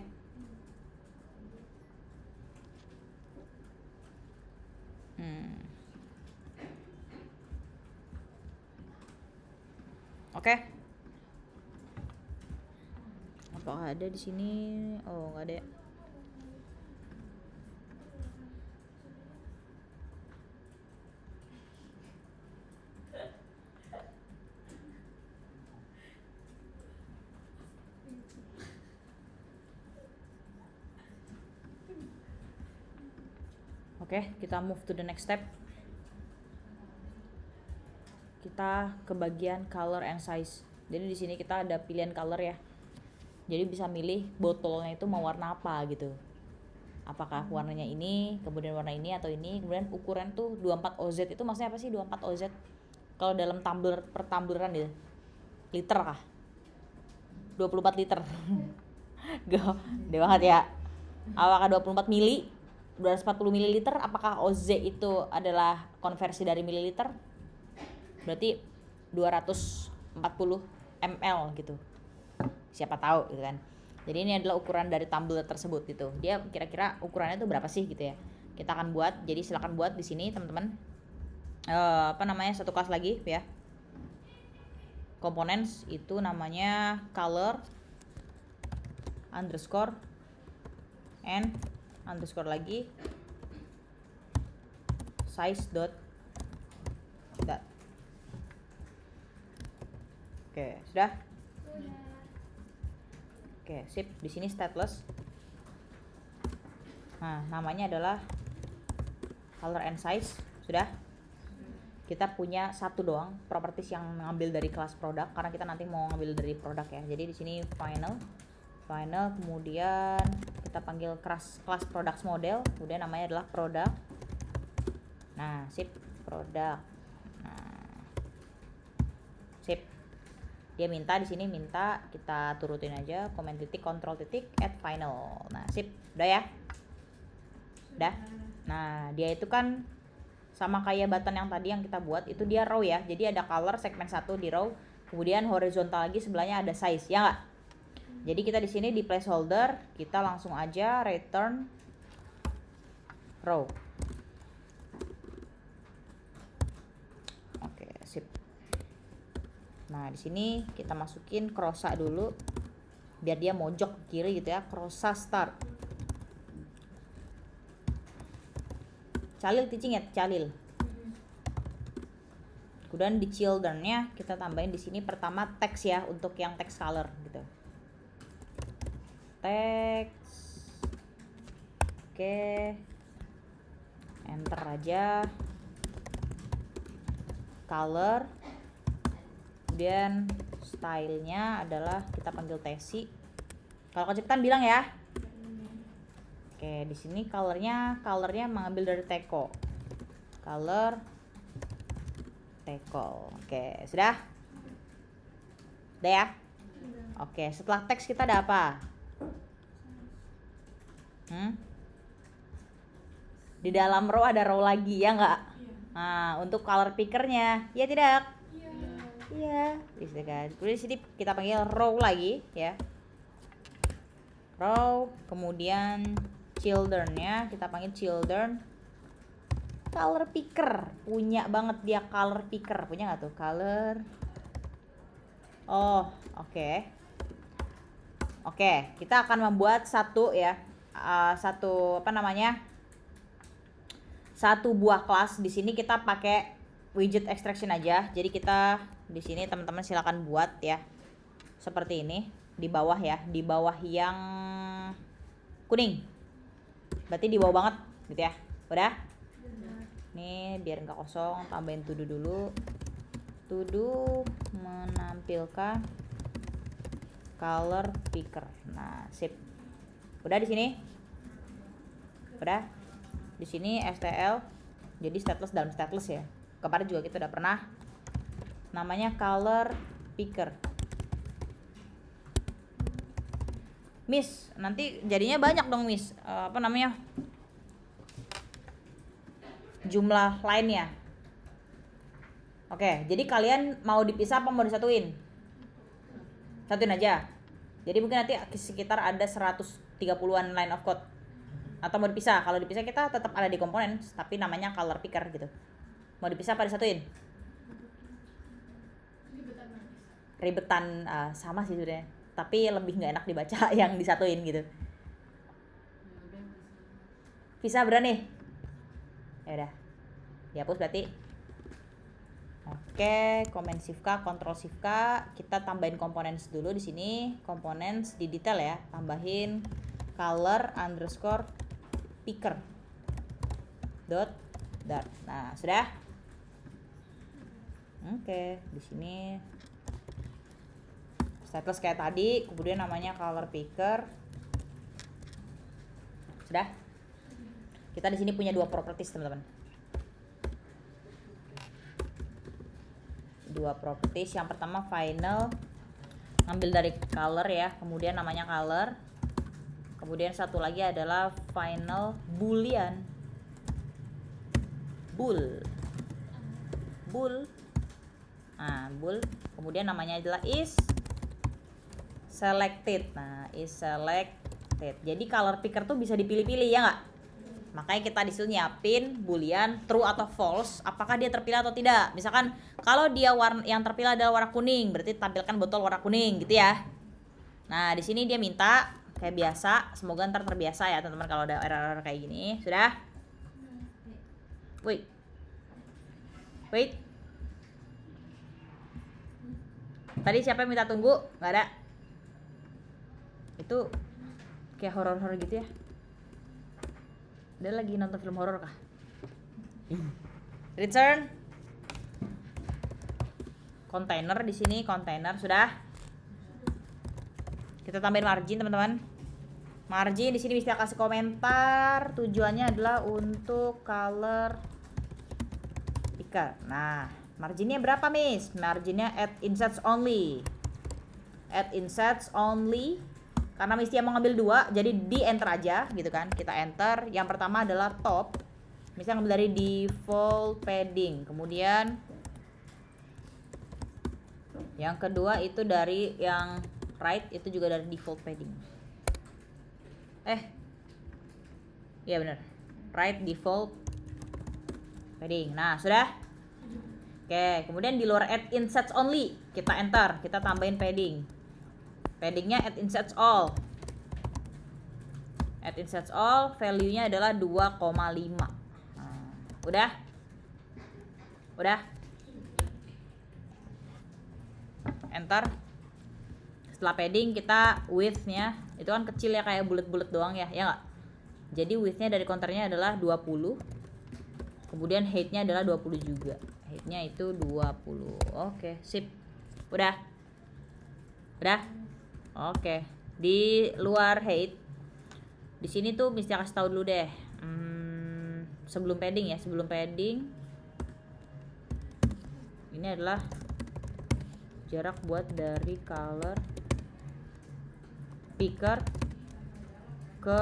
Oke. Apakah ada di sini? Oh, nggak ada. Oke, kita move to the next step. Kita ke bagian color and size. Jadi di sini kita ada pilihan color ya. Jadi bisa milih botolnya itu mau warna apa gitu. Apakah warnanya ini, kemudian warna ini atau ini, kemudian ukuran tuh 24 OZ itu maksudnya apa sih 24 OZ? Kalau dalam tumbler per tumbleran gitu. Liter kah? 24 liter. Gede banget ya. Apakah 24 mili? 240 ml, apakah OZ itu adalah konversi dari mililiter? Berarti 240 ml gitu. Siapa tahu gitu kan. Jadi ini adalah ukuran dari tumbler tersebut gitu. Dia kira-kira ukurannya itu berapa sih gitu ya. Kita akan buat. Jadi silakan buat di sini teman-teman. Satu kelas lagi ya. Components itu namanya color underscore and underscore lagi size dot. Oke, sudah? Oke, sip. Di sini stateless. Nah, namanya adalah color and size. Sudah? Kita punya satu doang properties yang ngambil dari kelas produk karena kita nanti mau ngambil dari produk ya. Jadi di sini final, kemudian kita panggil kelas products model, kemudian namanya adalah product. Nah, sip, product. Nah, sip. Dia minta di sini kita turutin aja komen titik control titik add final. Nah, sip. Udah ya? Udah. Nah, dia itu kan sama kayak button yang tadi yang kita buat, itu dia row ya. Jadi ada color segmen 1 di row, kemudian horizontal lagi sebelahnya ada size, ya nggak? Jadi kita di sini di placeholder kita langsung aja return row. Oke, sip. Nah, di sini kita masukin krosa dulu biar dia mojok ke kiri gitu ya. Krosa start. Calil teaching ya, calil. Kemudian di children-nya kita tambahin di sini pertama teks ya untuk yang text color gitu. Teks. Oke. Enter aja. Color. Kemudian stylenya adalah kita panggil Tesi. Kalau kecepatan bilang ya. Oke, di sini colornya mengambil dari Teko. Color Teko. Oke, sudah? Udah ya? Oke, setelah teks kita ada apa? Di dalam row ada row lagi ya nggak? Nah, untuk color pickernya, ya tidak? Iya, bisa kan. Kemudian di sini kita panggil row lagi ya. Row, kemudian children-nya kita panggil children. Color picker, punya banget dia color picker, punya nggak tuh color? Oh, oke. Oke, kita akan membuat satu ya, satu buah kelas. Di sini kita pakai widget extraction aja. Jadi kita di sini teman-teman silakan buat ya, seperti ini di bawah ya, di bawah yang kuning. Berarti di bawah banget gitu ya. Udah? Nih biar nggak kosong, tambahin to do dulu. To do menampilkan color picker. Nah, sip. Udah di sini? Udah. Di sini STL. Jadi stateless dalam stateless ya. Kemarin juga kita udah pernah. Namanya color picker. Miss, nanti jadinya banyak dong, Miss. Jumlah lainnya. Oke, jadi kalian mau dipisah apa mau disatuin? Satuin aja. Jadi mungkin nanti sekitar ada 130-an line of code. Atau mau dipisah? Kalau dipisah kita tetap ada di komponen, tapi namanya color picker gitu. Mau dipisah apa disatuin? Ribetan sama sih sebenarnya. Tapi lebih nggak enak dibaca yang disatuin gitu. Pisah berani? Ya udah. Dihapus berarti. Oke, komen shift K, control shift K, kita tambahin components dulu di sini, components di detail ya, tambahin color underscore picker dot dart. Nah, sudah. Oke, di sini stateless kayak tadi, kemudian namanya color picker. Sudah. Kita di sini punya dua properties, teman-teman. Dua properties. Yang pertama final, ngambil dari color ya, kemudian namanya color. Kemudian satu lagi adalah final boolean, bool. Nah, bool. Kemudian namanya adalah is selected. Nah, is selected. Jadi color picker tuh bisa dipilih-pilih ya nggak? Makanya kita disitu nyiapin boolean true atau false, apakah dia terpilih atau tidak. Misalkan kalau dia yang terpilih adalah warna kuning, berarti tampilkan botol warna kuning gitu ya. Nah, di sini dia minta kayak biasa, semoga ntar terbiasa ya teman-teman kalau ada error kayak gini. Sudah? Wait. Tadi siapa yang minta tunggu? Nggak ada. Itu kayak horor-horor gitu ya. Dia lagi nonton film horor kah? Return container di sini, container sudah. Kita tambahin margin, teman-teman. Margin di sini bisa kasih komentar. Tujuannya adalah untuk color picker. Nah, marginnya berapa, Miss? Marginnya add insets only. Add insets only. Karena mesti mau ngambil dua, jadi di enter aja gitu kan. Kita enter. Yang pertama adalah top. Misalnya ngambil dari default padding. Kemudian yang kedua itu dari yang right, itu juga dari default padding. Iya bener. Right default padding. Nah, sudah. Oke, kemudian di luar add insets only, kita enter, kita tambahin padding. Paddingnya add insets all. Add insets all, value-nya adalah 2,5. Nah, udah? Enter. Setelah padding kita width-nya itu kan kecil ya, kayak bulat-bulat doang ya, ya nggak? Jadi width-nya dari counternya adalah 20. Kemudian height-nya adalah 20 juga. Height-nya itu 20. Oke, sip. Udah? Udah? Oke. Di luar height. Di sini tuh mesti kasih tahu dulu deh. Sebelum padding ya, sebelum padding. Ini adalah jarak buat dari color picker ke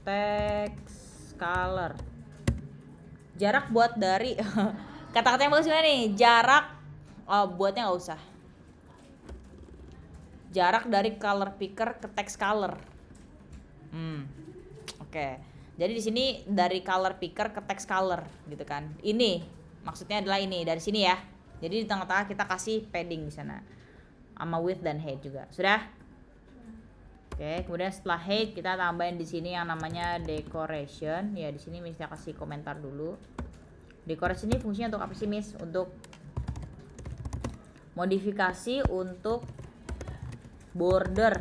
text color. Jarak buat dari kata-kata yang bagus gimana nih? Jarak buatnya nggak usah. Jarak dari color picker ke text color. Oke. Jadi di sini dari color picker ke text color gitu kan. Ini maksudnya adalah ini dari sini ya. Jadi di tengah-tengah kita kasih padding di sana. Sama width dan height juga. Sudah? Oke, kemudian setelah height kita tambahin di sini yang namanya decoration. Ya, di sini mesti kasih komentar dulu. Decoration ini fungsinya untuk apa sih, Miss? Untuk modifikasi untuk border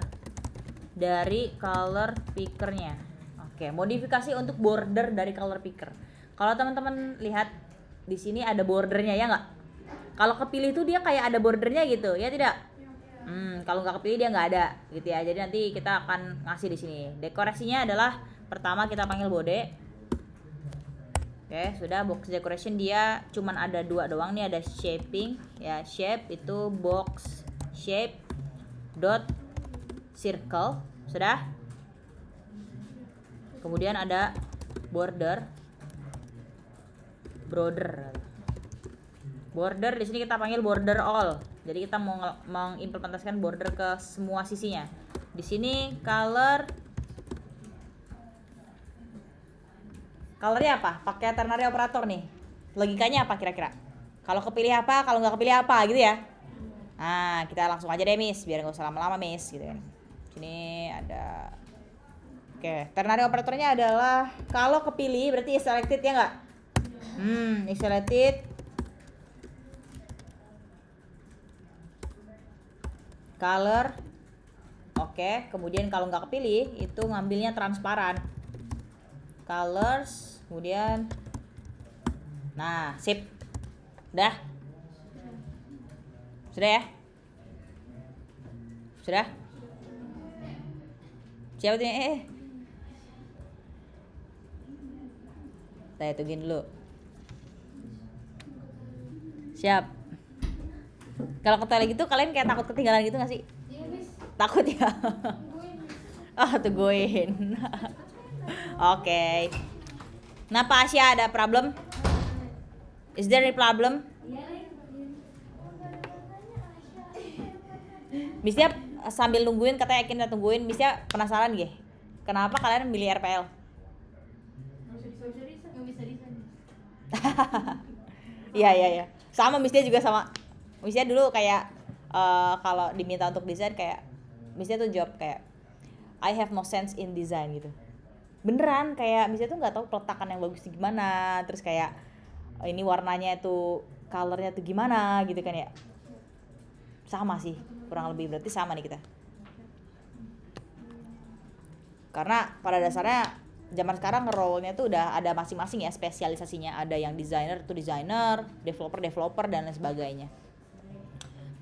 dari color pickernya. Oke, modifikasi untuk border dari color picker. Kalau teman-teman lihat di sini ada bordernya ya nggak? Kalau kepilih tuh dia kayak ada bordernya gitu, ya tidak? Kalau nggak kepilih dia nggak ada, gitu ya. Jadi nanti kita akan ngasih di sini. Dekorasinya adalah pertama kita panggil body. Oke, sudah box decoration dia cuman ada dua doang nih, ada shaping ya, shape itu box shape dot circle, sudah. Kemudian ada border di sini kita panggil border all. Jadi kita mau mengimplementasikan border ke semua sisinya. Di sini colornya apa? Pakai ternary operator nih. Logikanya apa kira-kira? Kalau kepilih apa, kalau nggak kepilih apa gitu ya. Nah, kita langsung aja deh, Miss, biar nggak usah lama-lama, Miss, gitu kan. Sini ada. Oke, ternary operatornya adalah kalau kepilih berarti is selected ya nggak? Is selected. Color. Oke, kemudian kalau nggak kepilih itu ngambilnya transparan. Colors, kemudian nah, sip. Udah? Sudah ya? Sudah? Siapa tuh? Saya tungguin dulu. Siap. Kalau ketawa gitu kalian kayak takut ketinggalan gitu gak sih? Iya, Miss. Takut ya? Tungguin, Miss. Oh, tungguin. Oke. Kenapa Asia ada problem? Is there any problem? Iya, Misalnya sambil nungguin katanya Akin tungguin, misalnya penasaran gak? Kenapa kalian milih RPL? Nggak bisa desain. Iya. Sama Misalnya juga sama. Misalnya dulu kayak kalau diminta untuk desain kayak Misalnya tuh jawab kayak I have no sense in design gitu. Beneran kayak misalnya tuh nggak tahu peletakan yang bagus gimana, terus kayak ini warnanya tuh colornya tuh gimana gitu kan ya. Sama sih, kurang lebih berarti sama nih kita. Karena pada dasarnya zaman sekarang role-nya tuh udah ada masing-masing ya spesialisasinya. Ada yang designer tuh designer, developer dan lain sebagainya.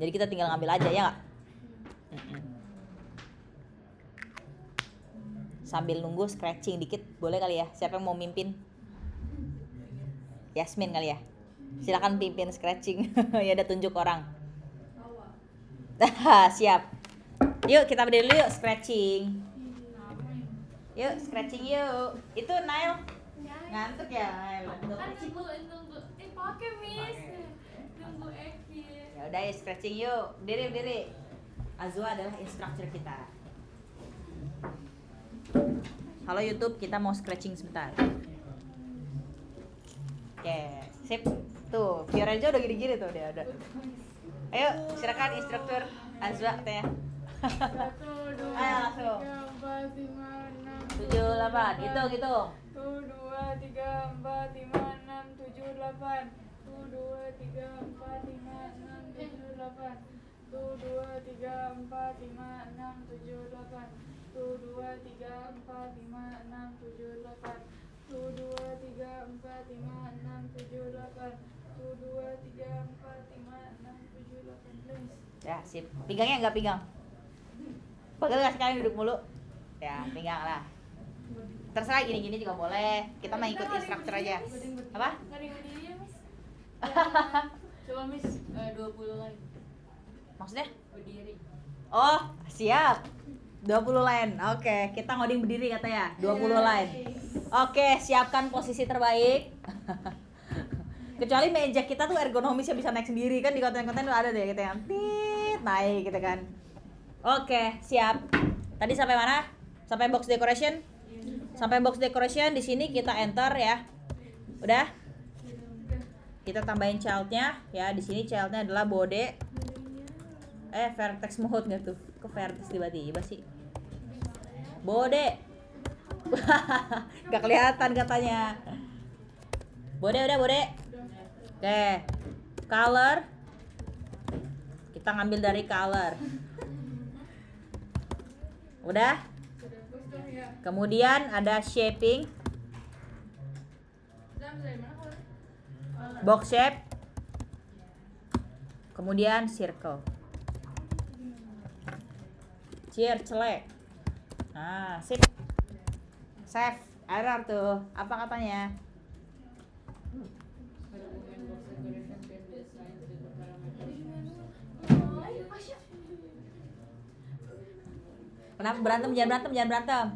Jadi kita tinggal ngambil aja ya nggak? Sambil nunggu scratching dikit boleh kali ya? Siapa yang mau mimpin? Yasmin kali ya? Silakan pimpin scratching. Ya udah tunjuk orang. Siap. Yuk kita berdiri dulu yuk scratching. Yuk scratching yuk. Itu Nail ngantuk ya Nail. Kan nunggu pakai, Miss. Nunggu Eki. Ya udah ya scratching yuk. Berdiri. Azwa adalah instruktur kita. Halo YouTube, kita mau scratching sebentar. Oke, sip. Tuh, Fiorenzo udah gini-gini tuh dia udah. Ayo, silakan instruktur Azwa katanya. 1, 2, Ayo langsung. 3, 4, 5, 6, 7, 8, gitu. 1, 2, 3, 4, 5, 6, 7, 8. 1, 2, 3, 4, 5, 6, 7, 8. 1, 2, 3, 4, 5, 6, 7, 8. 1, 2, 3, 4, 5, 6, 7, 8. 1, 2, 3, 4, 5, 6, 7, 8. 1, 2, 3, 4, 5, 6, 7, 8. Please. Ya, sip. Pinggangnya nggak pinggang. Pegel nggak sekali duduk mulu. Ya, pinggang lah. Terserah gini-gini juga boleh. Kita mau ikut instruktur aja. Apa? Nggak ada yang berdiri ya, Miss? Coba Miss, 20 lagi. Maksudnya? Berdiri. Oh, siap. 20 line. Oke, kita ngoding berdiri katanya. 20 line. Oke, siapkan posisi terbaik. Kecuali meja kita tuh ergonomisnya bisa naik sendiri kan, di konten-konten tuh ada deh gitu yang tit naik gitu kan. Oke, siap. Tadi sampai mana? Sampai box decoration? Sampai box decoration di sini kita enter ya. Udah? Kita tambahin childnya ya. Di sini childnya adalah bode. Vertex mode nggak tuh? Kok vertex tiba-tiba sih? Bode. Gak kelihatan katanya. Bode udah bode. Oke. Color. Kita ngambil dari color. Udah? Kemudian ada shaping. Box shape. Kemudian circle. Celek. Nah, sip. Save. Error tuh. Apa katanya? Kenapa berantem? Jangan berantem.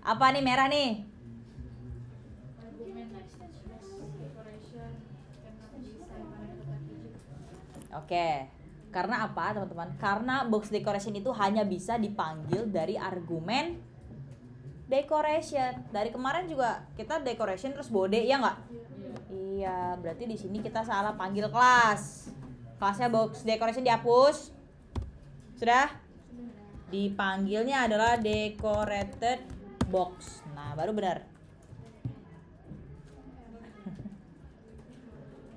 Apa nih merah nih? Oke. Karena apa, teman-teman? Karena box decoration itu hanya bisa dipanggil dari argumen decoration. Dari kemarin juga kita decoration terus bode, ya nggak? Iya, berarti di sini kita salah panggil kelas. Kelasnya box decoration dihapus. Sudah? Dipanggilnya adalah decorated box. Nah, baru benar.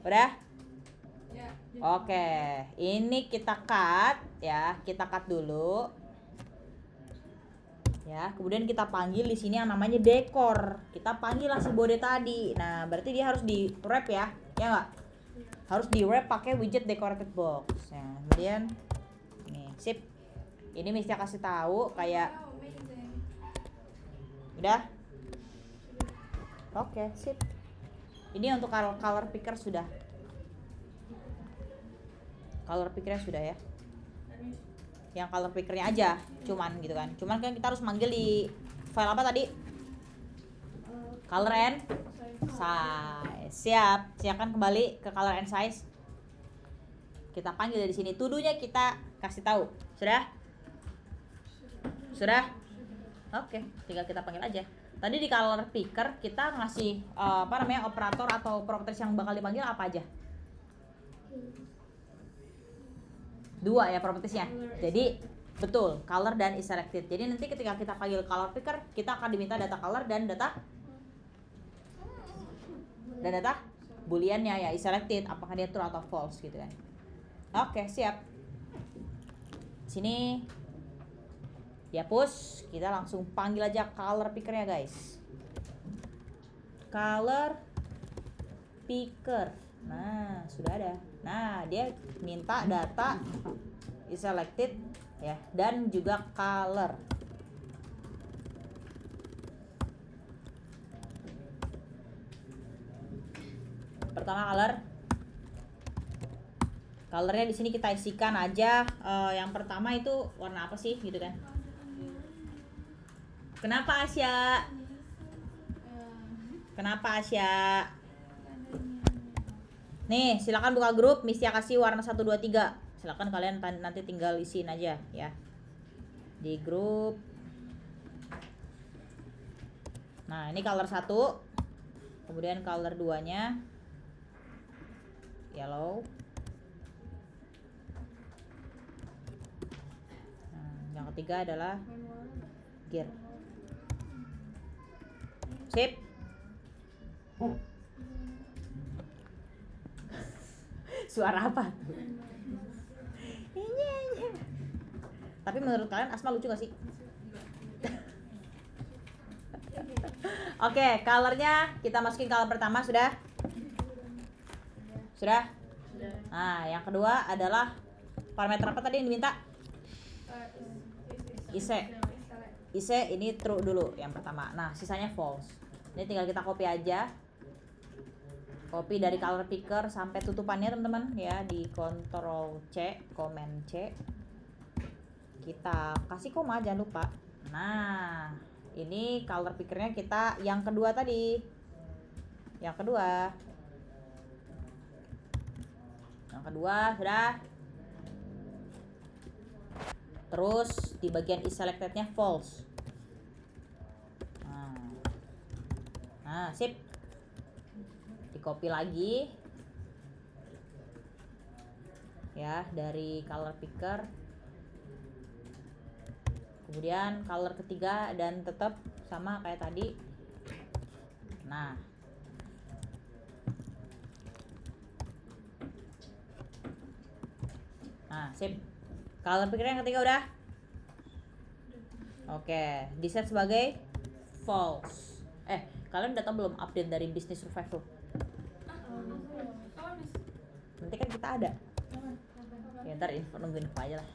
Udah? Oke, ini kita cut ya, kita cut dulu. Ya, kemudian kita panggil di sini yang namanya dekor. Kita panggil lah si bode tadi. Nah, berarti dia harus di wrap ya, ya nggak? Harus di wrap pakai widget decorated box. Nah, kemudian nih, sip. Ini mesti kasih tahu kayak. Udah? Oke, sip. Ini untuk color picker sudah. Color pickernya sudah ya. Yang color pickernya aja, cuman gitu kan. Cuman kan kita harus manggil di file apa tadi? Color and size. Siap. Siapkan kembali ke color and size. Kita panggil dari sini. To-do-nya kita kasih tahu. Sudah? Sudah? Oke, tinggal kita panggil aja. Tadi di color picker kita ngasih operator atau properties yang bakal dipanggil apa aja? 2 ya propertiesnya. Jadi betul, color dan is selected. Jadi nanti ketika kita panggil color picker, kita akan diminta data color dan data booleannya ya, is selected, apakah dia true atau false gitu kan. Oke, siap. Sini dihapus, kita langsung panggil aja color pickernya guys. Color picker. Nah, sudah ada. Nah, dia minta data is selected ya, dan juga color. Pertama color. Colornya di sini kita isikan aja. Yang pertama itu warna apa sih gitu kan? Kenapa Asya? Kenapa Asya? Nih, silakan buka grup, Mistia kasih warna 1 2 3. Silakan kalian nanti tinggal isiin aja ya. Di grup. Nah, ini color 1. Kemudian color 2-nya yellow. Nah, yang ketiga adalah gear. Sip. Suara apa tuh? Tapi menurut kalian Asma lucu gak sih? Oke, colornya kita masukin color pertama sudah? Sudah? Nah, yang kedua adalah parameter apa tadi yang diminta? Ise. Ise ini true dulu yang pertama. Nah, sisanya false. Ini tinggal kita copy aja. Copy dari color picker sampai tutupannya teman-teman ya, di Ctrl C, Command C. Kita kasih koma jangan lupa. Nah, ini color pickernya kita yang kedua tadi. Yang kedua sudah. Terus di bagian is selectednya false. Nah, sip. Di copy lagi ya dari color picker. Kemudian color ketiga dan tetap sama kayak tadi. Nah, sip. Color picker yang ketiga udah. Oke, di set sebagai false. Kalian udah tahu belum update dari Business Survive tuh? Nanti kan kita ada. Ya ntar nungguin info aja lah.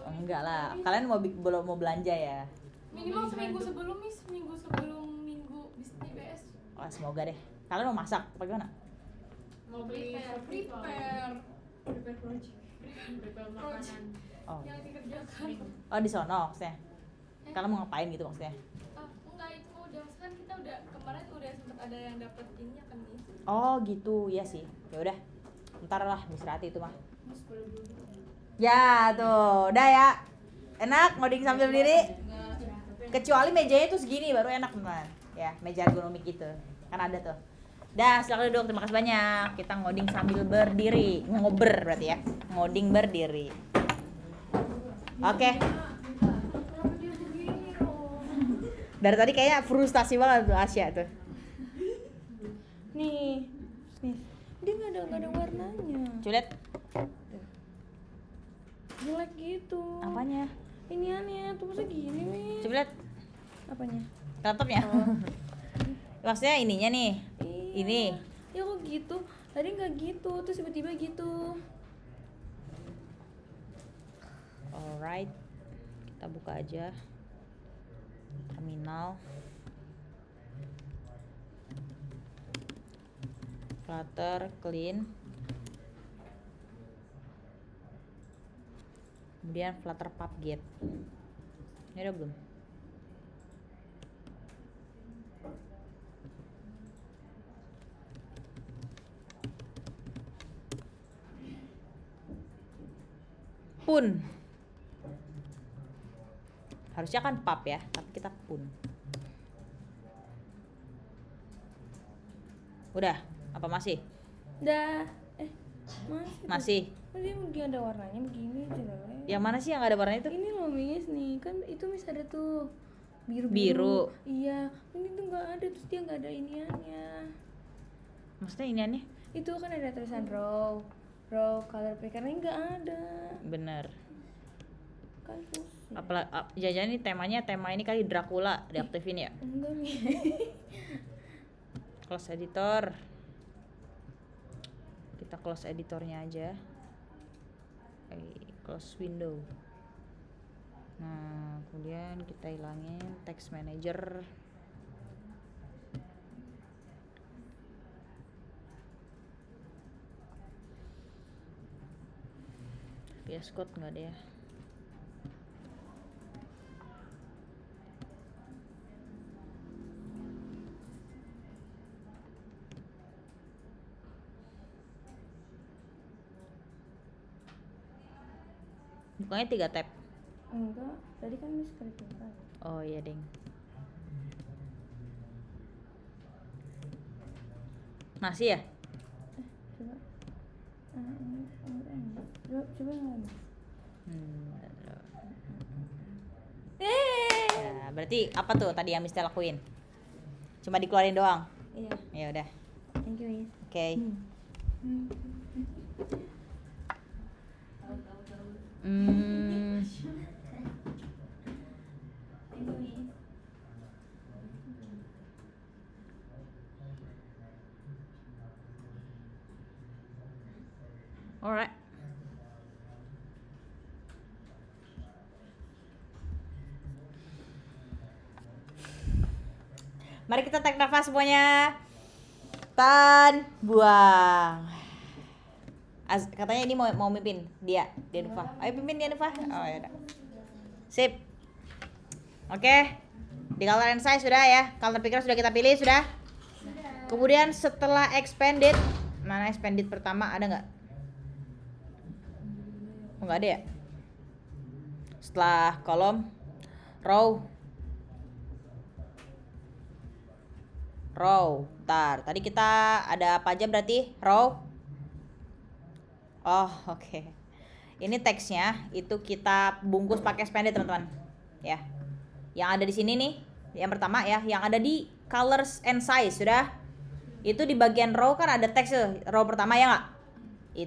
Oh, enggak lah, kalian mau belanja ya? Minimal seminggu sebelum minggu bisnis BS. Oh, semoga deh. Kalian mau masak apa gimana? Mau prepare makanan. Oh. Yang dikerjakan. Oh, di sono maksudnya. Kalian mau ngapain gitu maksudnya? Enggak, itu udah kan kita udah kemarin udah sempet ada yang dapet ininya kan nih. Oh, gitu. Ya sih. Ya udah. Ntar lah istirahat itu mah. Ya, tuh. Udah ya. Enak ngoding sambil berdiri. Kecuali mejanya tuh segini baru enak, teman. Ya, meja ergonomik gitu. Kan ada tuh. Dah, silakan duduk. Terima kasih banyak. Kita ngoding sambil berdiri. Ngober berarti ya. Ngoding berdiri. Oke. Dari tadi kayaknya frustasi banget tuh Asya tuh. Nih. Dia nggak ada warnanya. Coba lihat. Jelek gitu. Apanya? Ini aneh, tuh masa gini nih. Coba lihat Apanya? laptopnya. Maksudnya ininya nih. Iya. Ini. Ya kok gitu? Tadi nggak gitu, terus tiba-tiba gitu. Alright. Kita buka aja terminal. Flutter clean. Kemudian Flutter pubget. Ini udah belum? Pun. Harusnya kan pub ya, tapi kita pun. Udah, apa masih? Dah. Masih. Dia mungkin ada warnanya begini jelek. Yang mana sih yang gak ada warnanya itu? Ini loh Miss nih, kan itu Miss ada tuh biru. Iya, ini tuh nggak ada, terus dia nggak ada iniannya. Maksudnya ini aneh? Itu kan ada tulisan raw color pickernya nggak ada. Bener. Kan pusing. Jangan-jangan ini tema ini kali Dracula diaktifin ya? Enggak nih. Close editor. Kita close editornya aja. Close window. Nah, kemudian kita hilangin text manager. VS Code nggak ada ya? Bukannya 3 tab? Enggak, tadi kan Miss klik kan. Oh iya ding. Masih ya? Coba. Coba yang lain. Ya, berarti apa tuh tadi yang Mister lakuin? Cuma dikeluarin doang? Iya. Ya udah. Thank you Miss. Oke. Alright. Mari kita tarik nafas semuanya. Tahan, buang. Katanya ini mau mimpin dia Nufa. Ayo pimpin dia Nufa. Oh ya udah. Sip. Oke. Di color and size sudah ya. Color picker sudah kita pilih sudah. Kemudian setelah expanded, mana expanded pertama ada nggak? Oh, nggak ada ya. Setelah kolom, row. Ntar tadi kita ada apa aja berarti? Row. Oh oke. Ini teksnya itu kita bungkus pakai expanded teman-teman. Ya. Yang ada di sini nih, yang pertama ya, yang ada di colors and size sudah. Itu di bagian row kan ada teks tuh, row pertama ya nggak?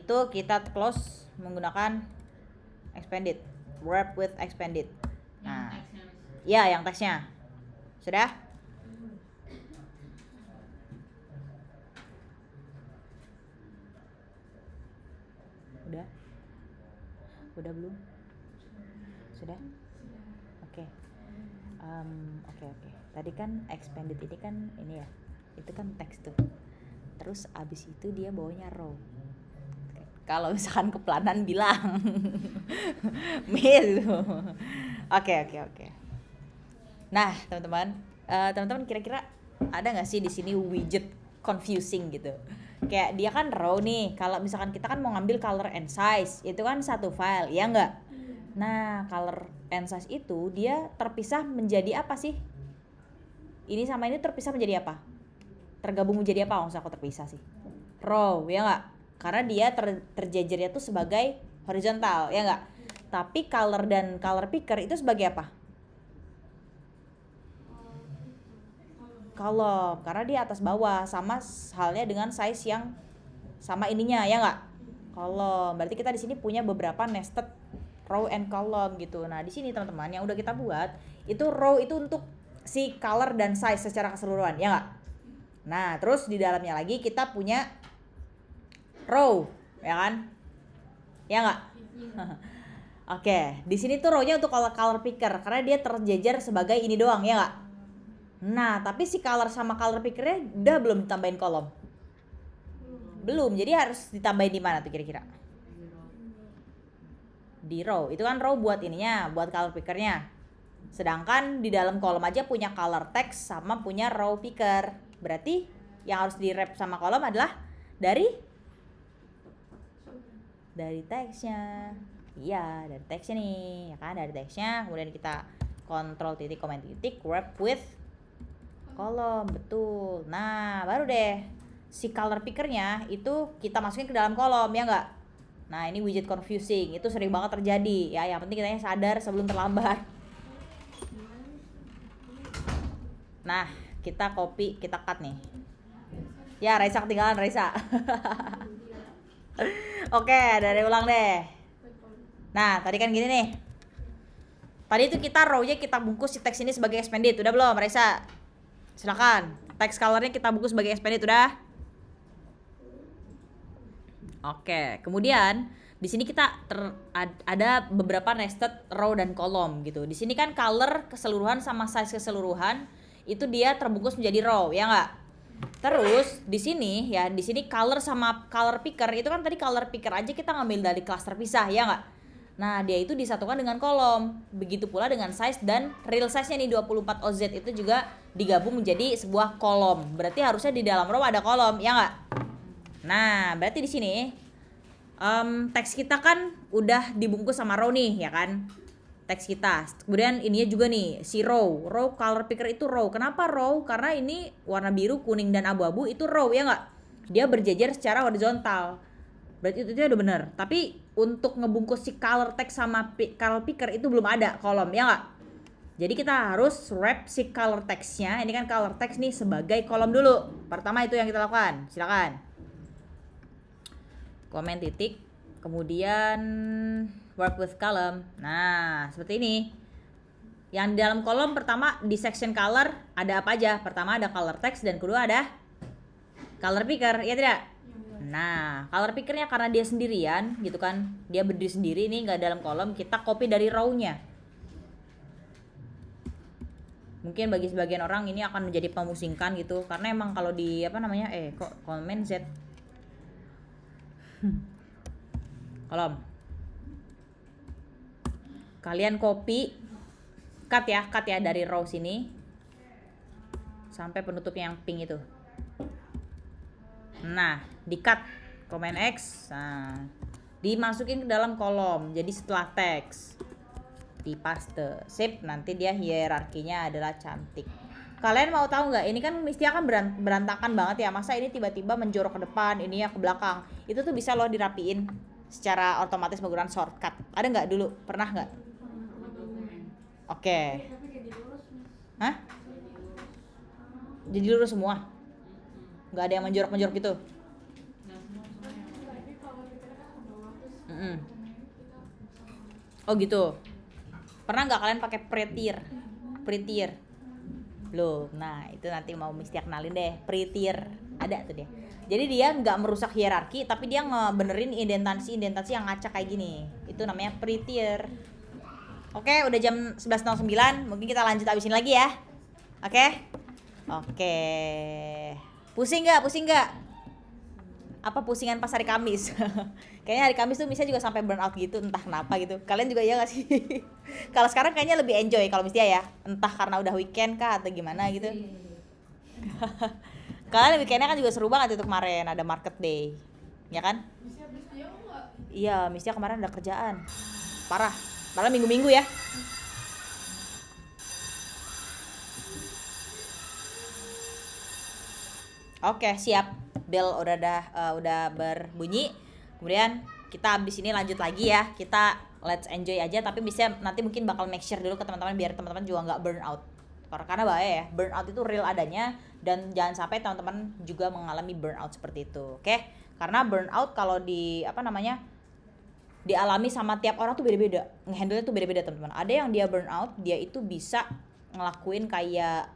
Itu kita close menggunakan expanded, wrap with expanded. Nah, ya yang teksnya sudah. Udah belum? Sudah? Oke. Oke. Tadi kan expanded ini kan ini ya. Itu kan teks tuh. Terus abis itu dia bawanya row. Kalau misalkan keplanan bilang. Miss. Oke. Nah, teman-teman kira-kira ada nggak sih di sini widget confusing gitu? Kayak dia kan row nih, kalau misalkan kita kan mau ngambil color and size, itu kan satu file, ya enggak? Nah, color and size itu dia terpisah menjadi apa sih? Ini sama ini terpisah menjadi apa? Tergabung menjadi apa? Maksud aku terpisah sih. Row, ya enggak? Karena dia terjejernya tuh sebagai horizontal, ya enggak? Tapi color dan color picker itu sebagai apa? Kolom, karena dia atas bawah, sama halnya dengan size yang sama ininya ya nggak? Kolom. Berarti kita di sini punya beberapa nested row and column gitu. Nah, di sini teman-teman yang udah kita buat, itu row itu untuk si color dan size secara keseluruhan, ya nggak? Nah, terus di dalamnya lagi kita punya row, ya kan? Ya nggak? Oke, di sini tuh row-nya untuk color picker karena dia terjejer sebagai ini doang, ya nggak? Nah, tapi si color sama color pickernya udah belum ditambahin kolom? Belum, jadi harus ditambahin di mana tuh kira-kira? Di row, itu kan row buat ininya, buat color pickernya. Sedangkan di dalam kolom aja punya color text sama punya row picker. Berarti yang harus di wrap sama kolom adalah dari teksnya. Iya, dari teksnya nih, ya kan? Dari teksnya, kemudian kita kontrol titik, komen titik, wrap with kolom, betul. Nah, baru deh si color pickernya itu kita masukin ke dalam kolom, ya enggak? Nah, ini widget confusing, itu sering banget terjadi ya. Yang penting kita sadar sebelum terlambat. Nah, kita copy, kita cut nih. Ya, Raisa ketinggalan, Raisa. Oke, dari ulang deh. Nah, tadi kan gini nih. Tadi itu kita row-nya kita bungkus si teks ini sebagai expanded. Udah belum, Raisa? Silakan. Text colornya kita bungkus sebagai expanded udah. Oke, kemudian di sini kita ada beberapa nested row dan kolom gitu. Di sini kan color keseluruhan sama size keseluruhan itu dia terbungkus menjadi row, ya enggak? Terus di sini color sama color picker itu kan tadi color picker aja kita ngambil dari kelas terpisah, ya enggak? Nah, dia itu disatukan dengan kolom. Begitu pula dengan size dan real size-nya nih 24 OZ itu juga digabung menjadi sebuah kolom. Berarti harusnya di dalam row ada kolom, ya nggak? Nah, berarti di sini teks kita kan udah dibungkus sama row nih, ya kan? Teks kita. Kemudian ininya juga nih, si row color picker itu row. Kenapa row? Karena ini warna biru, kuning dan abu-abu itu row, ya nggak? Dia berjejer secara horizontal. Berarti itu udah bener. Tapi untuk ngebungkus si color text sama color picker itu belum ada kolom, ya nggak? Jadi kita harus wrap si color textnya. Ini kan color text nih sebagai kolom dulu. Pertama itu yang kita lakukan. Silakan. Komen titik. Kemudian work with column. Nah, seperti ini. Yang di dalam kolom pertama di section color ada apa aja? Pertama ada color text dan kedua ada color picker, ya tidak? Nah, color picker-nya karena dia sendirian gitu kan, dia berdiri sendiri nih, nggak dalam kolom, kita copy dari row-nya. Mungkin bagi sebagian orang ini akan menjadi memusingkan gitu, karena emang kalau di apa namanya, kok komen Z kolom, kalian copy, cut ya dari row sini sampai penutupnya yang pink itu. Nah, di cut Command X, nah, dimasukin ke dalam kolom. Jadi setelah teks di paste, save, nanti dia hierarkinya adalah cantik. Kalian mau tahu nggak? Ini kan mesti akan berantakan banget ya. Masa ini tiba-tiba menjorok ke depan, ini ya ke belakang. Itu tuh bisa loh dirapiin secara otomatis menggunakan shortcut. Ada nggak dulu? Pernah nggak? Oke. Hah? Jadi lurus semua? Nggak ada yang menjorok-menjorok gitu? Oh gitu. Pernah nggak kalian pakai prettier? Loh, nah itu nanti mau mesti kenalin deh, prettier. Ada tuh dia. Jadi dia nggak merusak hierarki, tapi dia ngebenerin indentasi yang ngacak kayak gini. Itu namanya prettier. Oke, udah jam 11.09, mungkin kita lanjut abis ini lagi ya. Oke. Pusing nggak? Apa pusingan pas hari Kamis? Kayaknya hari Kamis tuh Misha juga sampai burn out gitu, entah kenapa gitu. Kalian juga iya gak sih? Kalau sekarang kayaknya lebih enjoy kalau Misha ya. Entah karena udah weekend kah atau gimana gitu. Kalian weekendnya kan juga seru banget itu kemarin, ada market day. Ya kan? Iya, Misha kemarin ada kerjaan. Parah. Padahal minggu-minggu ya. Oke, siap. Bell udah berbunyi. Kemudian kita abis ini lanjut lagi ya. Kita let's enjoy aja, tapi bisa nanti mungkin bakal make sure dulu ke teman-teman biar teman-teman juga nggak burn out. Karena bahaya ya, burn out itu real adanya dan jangan sampai teman-teman juga mengalami burn out seperti itu. Oke? Karena burn out kalau dialami sama tiap orang tuh beda-beda. Ngehandle-nya tuh beda-beda, teman-teman. Ada yang dia burn out, dia itu bisa ngelakuin kayak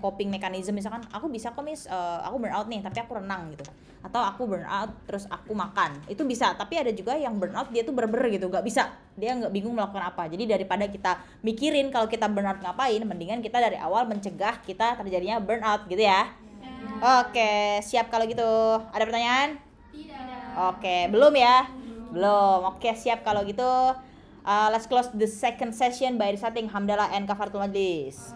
coping mechanism, misalkan aku bisa kok aku burn out nih tapi aku renang gitu, atau aku burn out terus aku makan, itu bisa. Tapi ada juga yang burn out dia tuh berber gitu, nggak bisa, dia nggak, bingung melakukan apa. Jadi daripada kita mikirin kalau kita burn out ngapain, mendingan kita dari awal mencegah kita terjadinya burn out gitu ya. Oke, siap kalau gitu. Ada pertanyaan? Tidak. Oke, belum ya? Belum. Oke, siap kalau gitu. Let's close the second session by reciting hamdalah and kafaratul majlis.